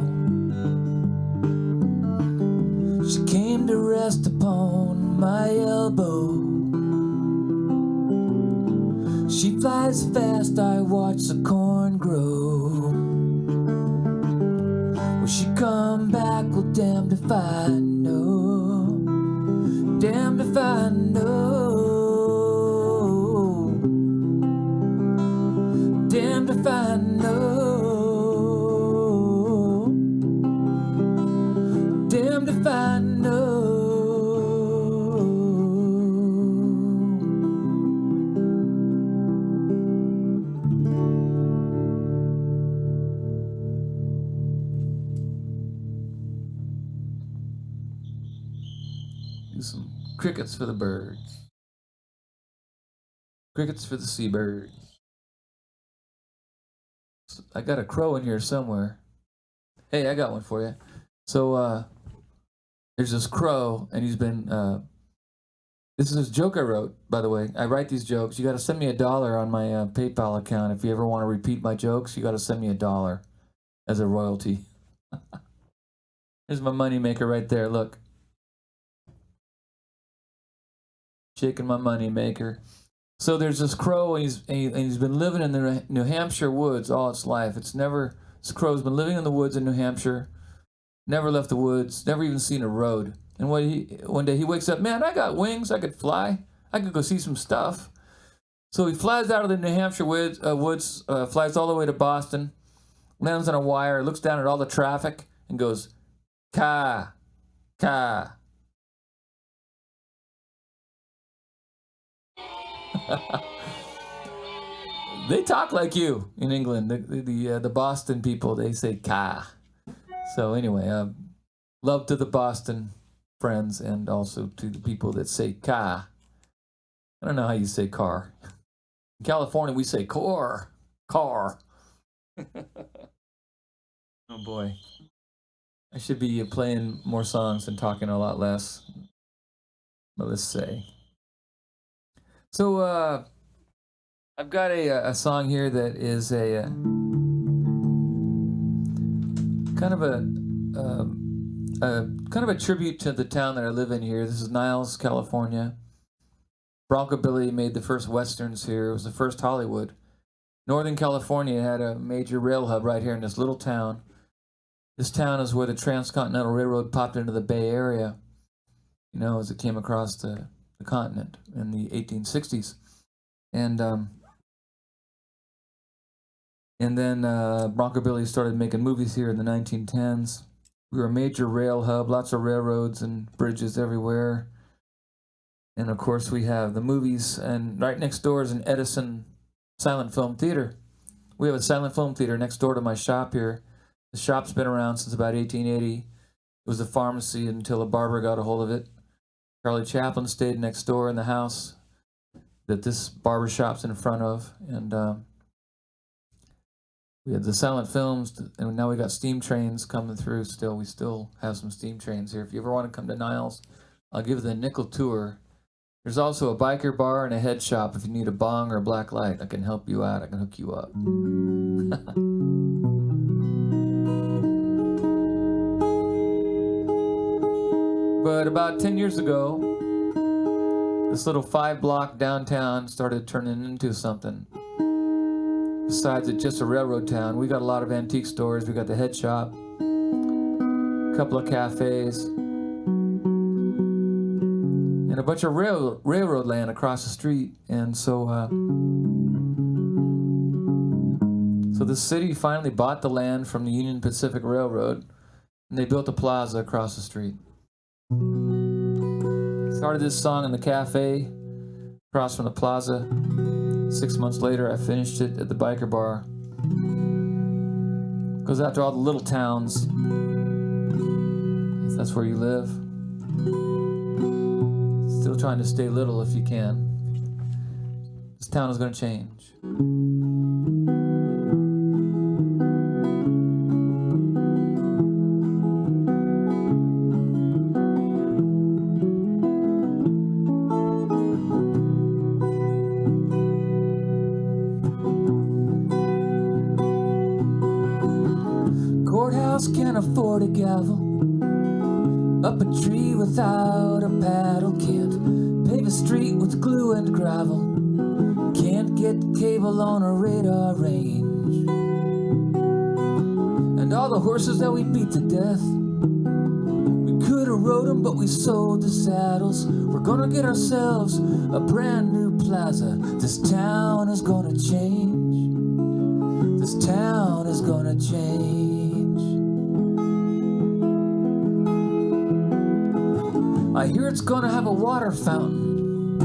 She came to rest upon my elbow. She flies fast, I watch the corn grow. Will she come back? Well, damned if I know. Damned if I know. Damned if I know. Damned if I know. Do some crickets for the birds. Crickets for the seabirds. I got a crow in here somewhere. Hey, I got one for you. So, there's this crow, and he's been, this is a joke I wrote, by the way. I write these jokes. You got to send me $1 on my PayPal account. If you ever want to repeat my jokes, you got to send me $1 as a royalty. Here's my money maker right there. Look. Shaking my money maker. So there's this crow, and he's been living in the New Hampshire woods all its life. This crow's been living in the woods in New Hampshire, never left the woods, never even seen a road. And one day he wakes up, man, I got wings, I could fly, I could go see some stuff. So he flies out of the New Hampshire woods, flies all the way to Boston, lands on a wire, looks down at all the traffic, and goes, ka, ka. They talk like you in England. The Boston people, they say "ka." So anyway, love to the Boston friends and also to the people that say "ka." I don't know how you say car. In California, we say car. Car. Oh boy. I should be playing more songs and talking a lot less. But let's say. So I've got a song here that is a kind of a tribute to the town that I live in here. This is Niles, California. Bronco Billy made the first westerns here. It was the first Hollywood. Northern California had a major rail hub right here in this little town. This town is where the Transcontinental Railroad popped into the Bay Area, you know, as it came across the continent in the 1860s. And then Bronco Billy started making movies here in the 1910s. We were a major rail hub, lots of railroads and bridges everywhere. And of course we have the movies, and right next door is an Edison silent film theater. We have a silent film theater next door to my shop here. The shop's been around since about 1880. It was a pharmacy until a barber got a hold of it. Charlie Chaplin stayed next door in the house that this barber shop's in front of. And we had the silent films, and now we got steam trains coming through still. We still have some steam trains here. If you ever want to come to Niles, I'll give you the nickel tour. There's also a biker bar and a head shop. If you need a bong or a black light, I can help you out. I can hook you up. But about 10 years ago, this little 5-block downtown started turning into something. Besides it's just a railroad town, we got a lot of antique stores. We got the head shop, a couple of cafes, and a bunch of railroad land across the street. And so the city finally bought the land from the Union Pacific Railroad, and they built a plaza across the street. Started this song in the cafe across from the plaza. 6 months later, I finished it at the biker bar. Goes out to all the little towns, if that's where you live. Still trying to stay little if you can. This town is going to change. Can't afford a gavel, up a tree without a paddle, can't pave a street with glue and gravel, can't get cable on a radar range. And all the horses that we beat to death, we could have rode them, but we sold the saddles. We're gonna get ourselves a brand new plaza. This town is gonna change. This town is gonna change. I hear it's gonna have a water fountain.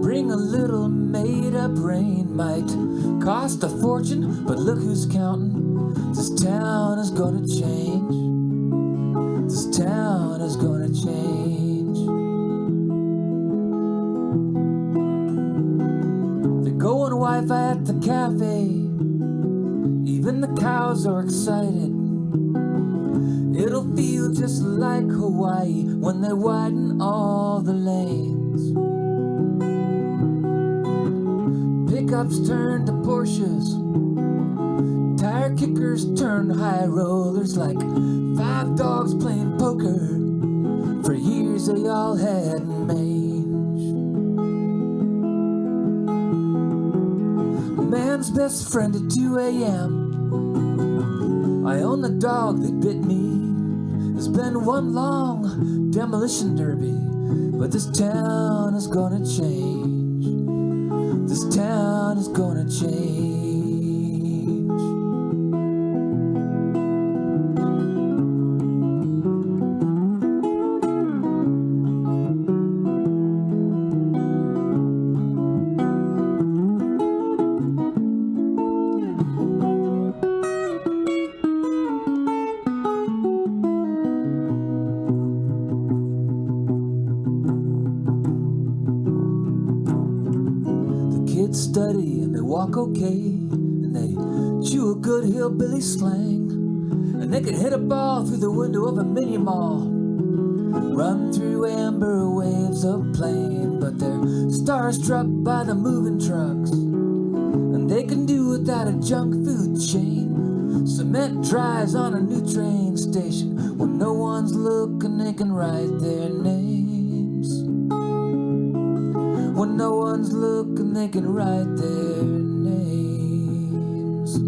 Bring a little made-up rain. Might cost a fortune, but look who's counting. This town is gonna change. This town is gonna change. They're going Wi-Fi at the cafe. Even the cows are excited. It'll feel just like Hawaii when they widen all the lanes. Pickups turn to Porsches. Tire kickers turn high rollers, like 5 dogs playing poker. For years they all had mange. A man's best friend at 2 a.m. I own the dog that bit me. It's been one long demolition derby, but this town is gonna change. This town is gonna change. kids study and they walk okay, and they chew a good hillbilly slang, and they can hit a ball through the window of a mini mall, run through amber waves of plain, but they're starstruck by the moving trucks, and they can do without a junk food chain. Cement dries on a new train station. When no one's looking, they can write their names. When no one's looking, they can write their names.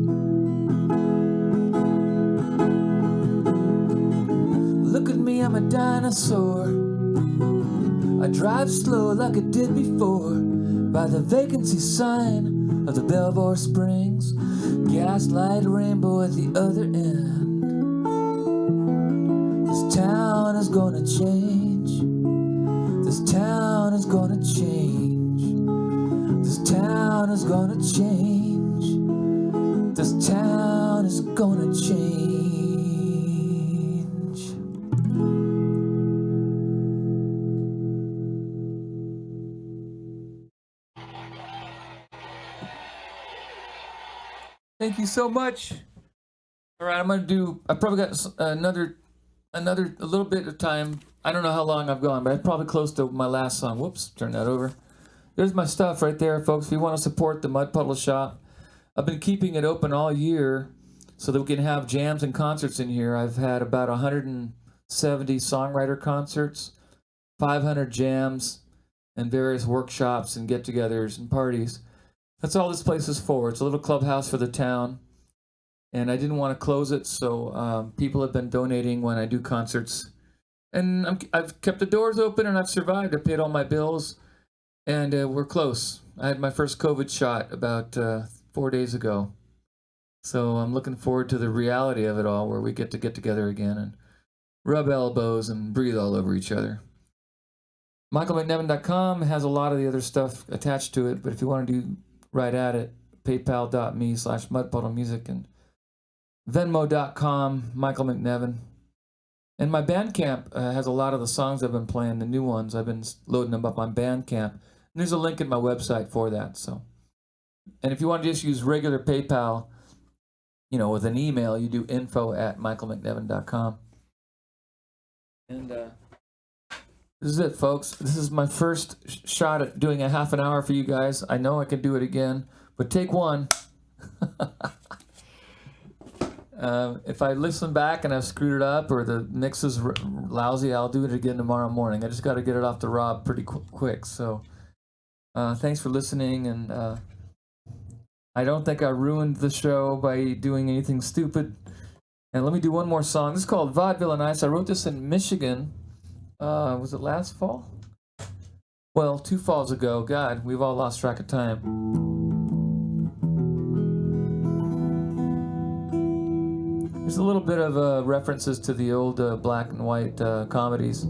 Look at me, I'm a dinosaur. I drive slow like I did before, by the vacancy sign of the Belvoir Springs. Gaslight rainbow at the other end. This town is gonna change. This town is gonna change. This town is gonna change. This town is gonna change. Thank you so much. All right, I'm gonna do. I probably got another a little bit of time. I don't know how long I've gone, but I'm probably close to my last song. Whoops, turn that over. There's my stuff right there, folks. If you want to support the Mud Puddle Shop, I've been keeping it open all year so that we can have jams and concerts in here. I've had about 170 songwriter concerts, 500 jams, and various workshops and get-togethers and parties. That's all this place is for. It's a little clubhouse for the town, and I didn't want to close it, so people have been donating when I do concerts, and I've kept the doors open, and I've survived. I paid all my bills, and we're close. I had my first COVID shot about 4 days ago, so I'm looking forward to the reality of it all, where we get together again and rub elbows and breathe all over each other. MichaelMcNevin.com has a lot of the other stuff attached to it, but if you want to do right at it, paypal.me/mudpuddlemusic and Venmo.com, Michael McNevin. And my Bandcamp has a lot of the songs I've been playing, the new ones. I've been loading them up on Bandcamp. And there's a link in my website for that. So, and if you want to just use regular PayPal, you know, with an email, you do info@michaelmcnevin.com. And this is it, folks. This is my first shot at doing a half an hour for you guys. I know I can do it again, but take one. If I listen back and I've screwed it up or the mix is lousy, I'll do it again tomorrow morning. I just got to get it off to Rob pretty quick. So thanks for listening. And I don't think I ruined the show by doing anything stupid. And let me do one more song. This is called Vaudeville and Ice. I wrote this in Michigan. Was it last fall? Well, 2 falls ago. God, we've all lost track of time. There's a little bit of references to the old black and white comedies.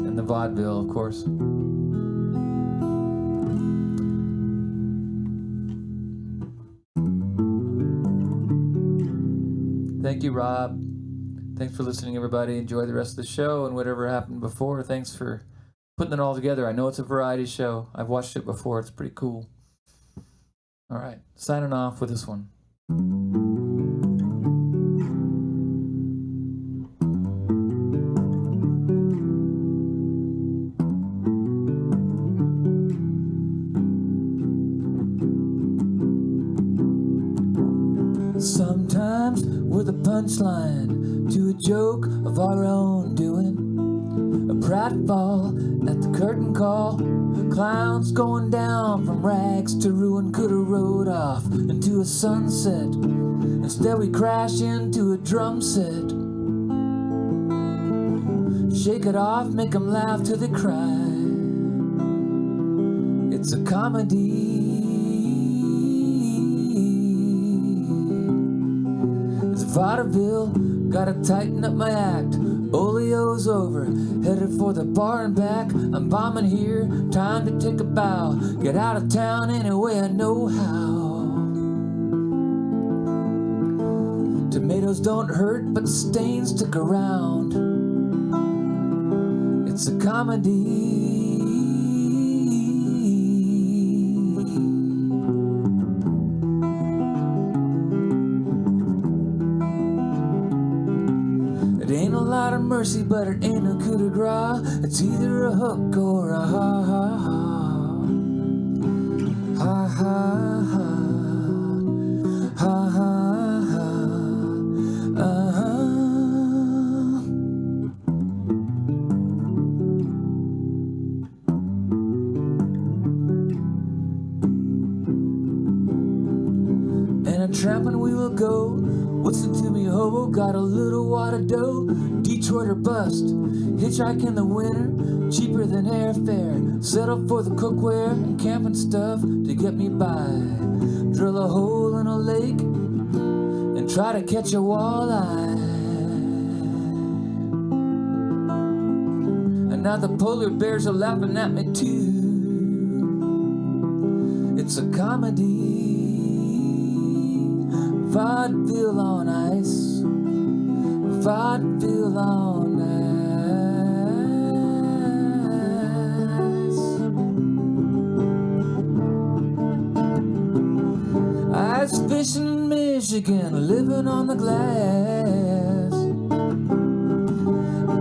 And the vaudeville, of course. Thank you, Rob. Thanks for listening, everybody. Enjoy the rest of the show and whatever happened before. Thanks for putting it all together. I know it's a variety show. I've watched it before. It's pretty cool. All right, signing off with this one. Sometimes we're the punchline to a joke of our own doing. A pratfall at the curtain call. Clowns going down from rags to ruin. Could've rode off into a sunset. Instead we crash into a drum set. Shake it off, make 'em laugh till they cry. It's a comedy. It's vaudeville, gotta tighten up my act. Oleo's over, headed for the bar and back. I'm bombing here, time to take a bow. Get out of town any way I know how. Tomatoes don't hurt, but the stains stick around. It's a comedy. It ain't a lot of mercy, but it ain't a coup de grace. It's either a hook or a ha ha ha. Ha ha ha. Ha ha ha. And a tramping we will go. Listen to me, hobo, got a little wad of dough. Detroit or bust, hitchhike in the winter, cheaper than airfare. Settle for the cookware and camping stuff to get me by. Drill a hole in a lake and try to catch a walleye. And now the polar bears are laughing at me too. It's a comedy. Vaudeville on ice, vaudeville on ice. Ice fishing in Michigan, living on the glass.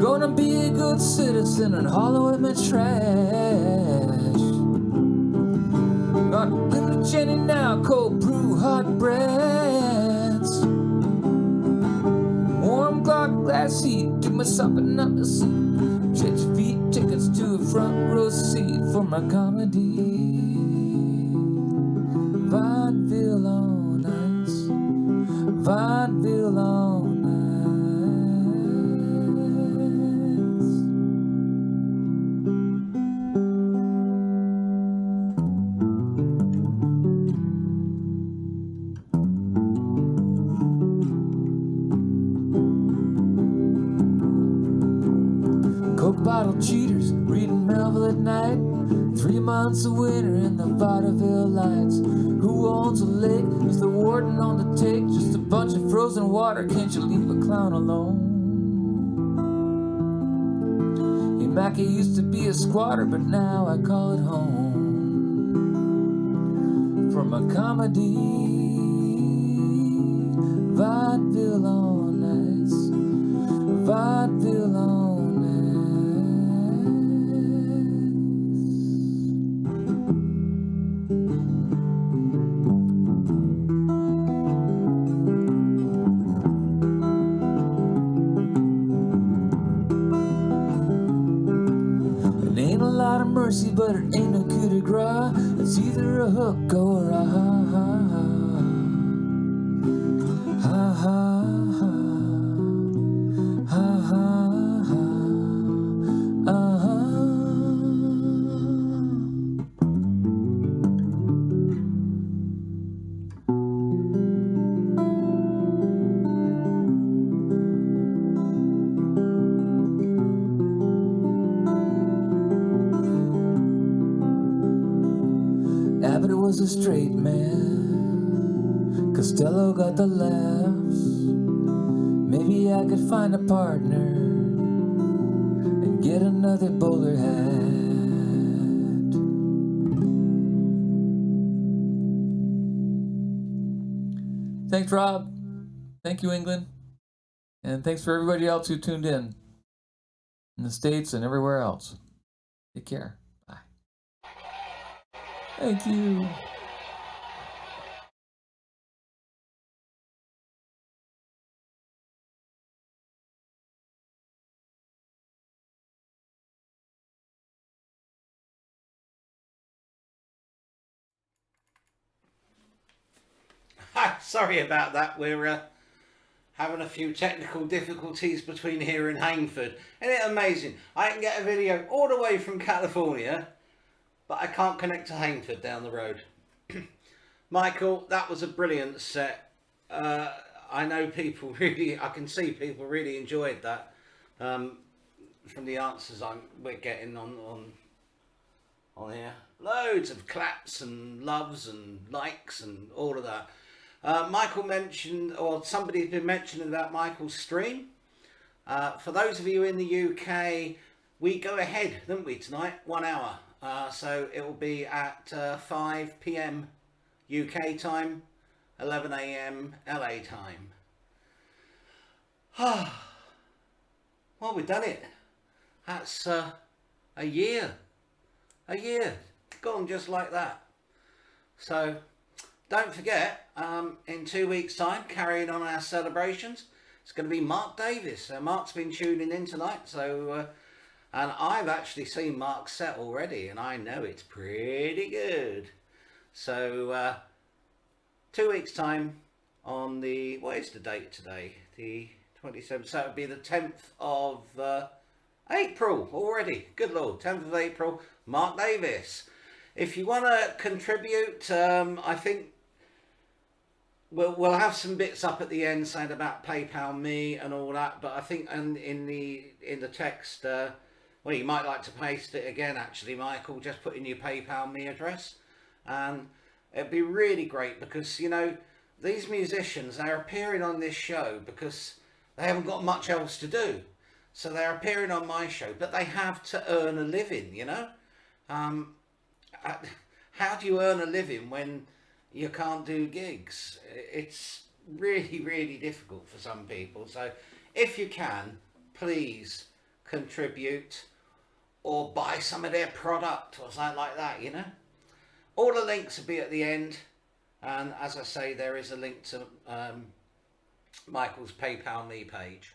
Gonna be a good citizen and hollow away my trash. Got little Jenny now, cold brew, hot breads. Warm clock, glass heat, do myself another seat. Stretch feet, tickets to a front row seat for my comedy. Vaudeville on ice, vaudeville on ice. Coke bottle cheaters, reading Melville at night. 3 months of winter in the vaudeville lights. Who owns a lake? Is the warden on the take? Just a bunch of frozen water, can't you leave a clown alone? Hey, Mackie used to be a squatter, but now I call it home. From a comedy, vaudeville on ice, vaudeville on ice. Mercy, but it ain't a coup de grace. It's either a hook or a ha ha ha. Ha ha ha. Ha ha ha. Abbott was a straight man, Costello got the laughs. Maybe I could find a partner and get another bowler hat. Thanks, Rob. Thank you, England. And thanks for everybody else who tuned in the States and everywhere else. Take care. Bye. Thank you. Sorry about that. We're having a few technical difficulties between here and Hainford. Isn't it amazing? I can get a video all the way from California, but I can't connect to Hainford down the road. Michael, that was a brilliant set. I know people really, I can see people really enjoyed that from the answers we're getting on here. Loads of claps and loves and likes and all of that. Michael mentioned, or somebody's been mentioning about Michael's stream. For those of you in the UK, we go ahead, don't we, tonight? 1 hour. So it will be at 5 p.m. UK time, 11 a.m. LA time. Well, we've done it. That's a year. A year. Gone just like that. So don't forget, in 2 weeks' time, carrying on our celebrations, it's going to be Mark Davis. Mark's been tuning in tonight, so and I've actually seen Mark's set already, and I know it's pretty good. So 2 weeks' time on the, what is the date today? The 27th, so it would be the 10th of April already. Good Lord, 10th of April, Mark Davis. If you want to contribute, I think we'll have some bits up at the end saying about PayPal me and all that. But I think in the text, well, you might like to paste it again. Actually, Michael, just put in your PayPal me address, and it'd be really great because you know these musicians, they're appearing on this show because they haven't got much else to do, so they're appearing on my show, but they have to earn a living. You know. How do you earn a living when you can't do gigs? It's really, really difficult for some people. So if you can, please contribute or buy some of their product or something like that, you know. All the links will be at the end. And as I say, there is a link to Michael's PayPal me page.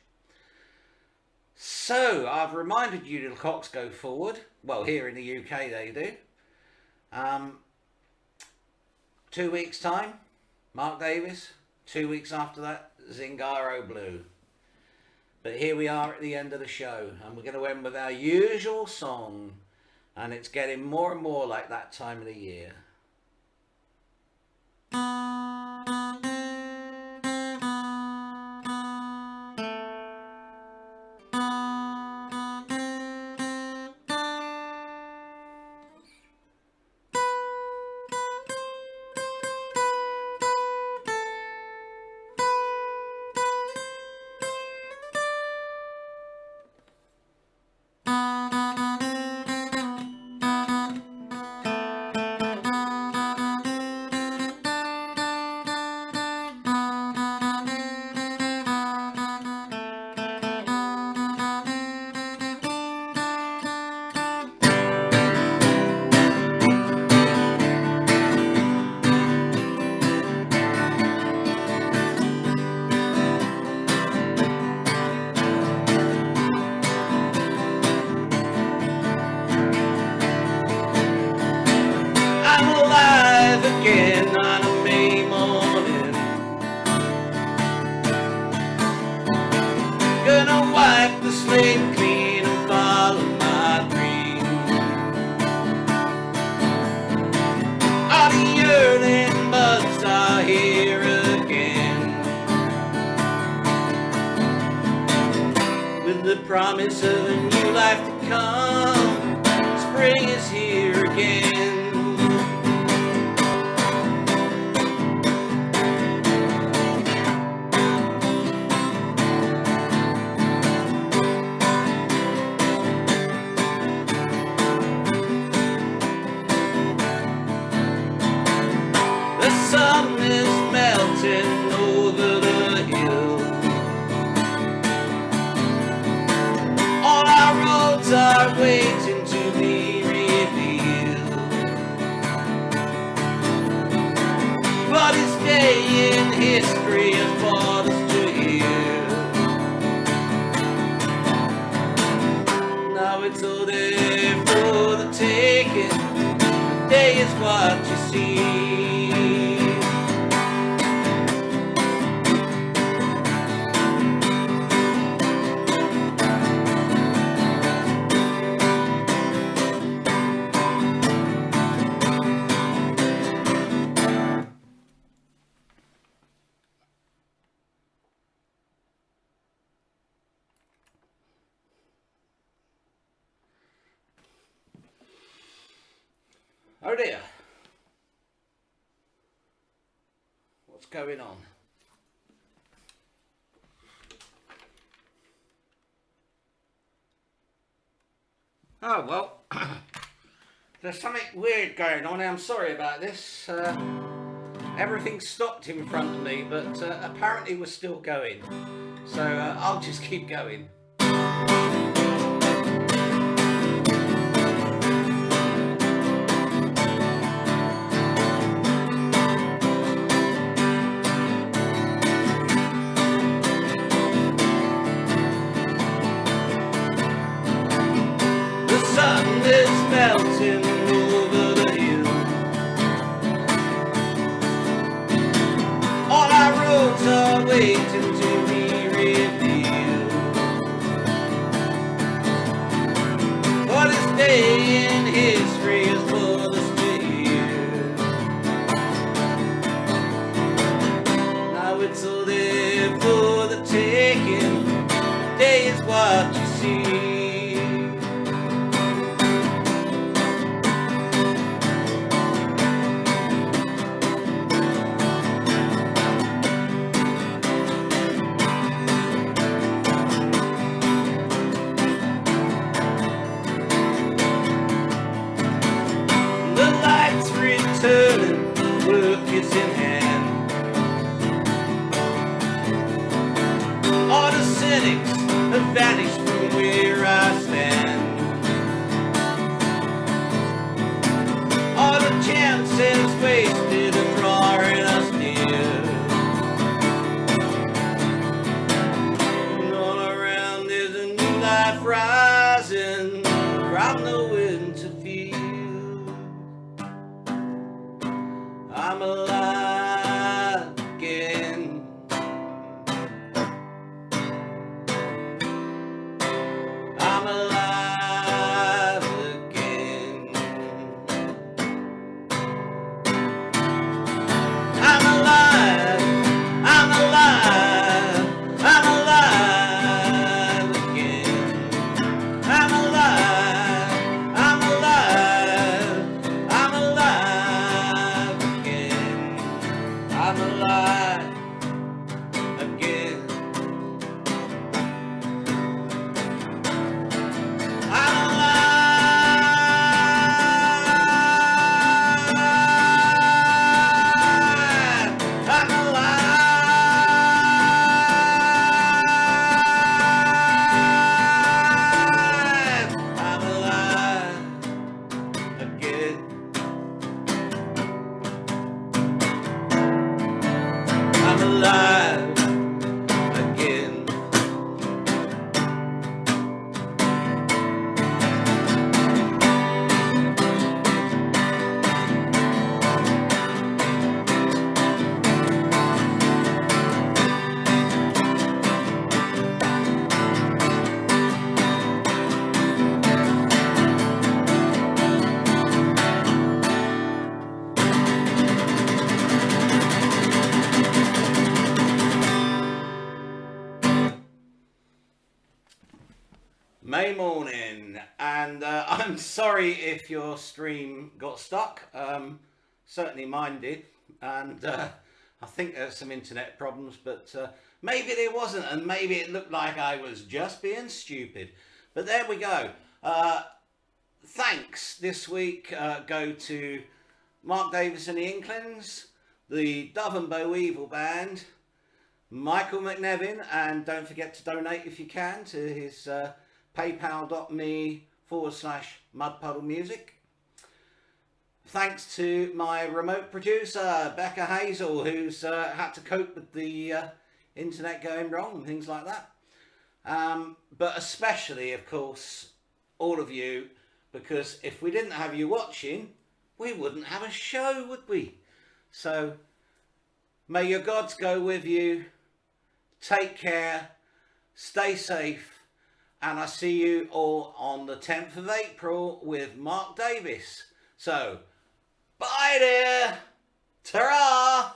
So I've reminded you the clocks go forward. Well, here in the UK they do. 2 weeks time, Mark Davis. 2 weeks after that, Zingaro Blue. But here we are at the end of the show, and we're going to end with our usual song, and it's getting more and more like that time of the year. Promise of a new life to come. Spring is here again. The sun is melting over the hill. Are waiting to be revealed. But this day in history has brought us to here. Now it's all there for the taking. The day is what you see. Oh dear. What's going on? Oh, well, there's something weird going on. I'm sorry about this. Everything stopped in front of me, but apparently we're still going. So I'll just keep going. The sun is melting over the hill. All our roads are waiting to be revealed. For this day in history is for us to hear. Now it's all there for the taking. The day is what you see. Turning, work is in hand. All the cynics have vanished from where I stand. All the chances wasted are drawing us near. And all around there's a new life rising from the winter field. I'm alive again. I'm alive again. I'm alive. I'm alive. I'm alive again. I'm alive. I'm alive. I'm alive again. I'm alive again. I'm alive. I'm alive. I'm alive again. I'm alive again. May morning, and I'm sorry if your stream got stuck. Certainly mine did, and I think there's some internet problems, but maybe there wasn't, and maybe it looked like I was just being stupid. But there we go. Thanks this week go to Mark Davis and the Inklings, the Dove Boweevil Band, Michael McNevin, and don't forget to donate if you can to his paypal.me/mudpuddlemusic. Thanks to my remote producer, Becca Hazel, who's had to cope with the internet going wrong and things like that. But especially, of course, all of you, because if we didn't have you watching, we wouldn't have a show, would we? So, may your gods go with you. Take care. Stay safe. And I see you all on the 10th of April with Mark Davis. So, bye there. Ta-ra.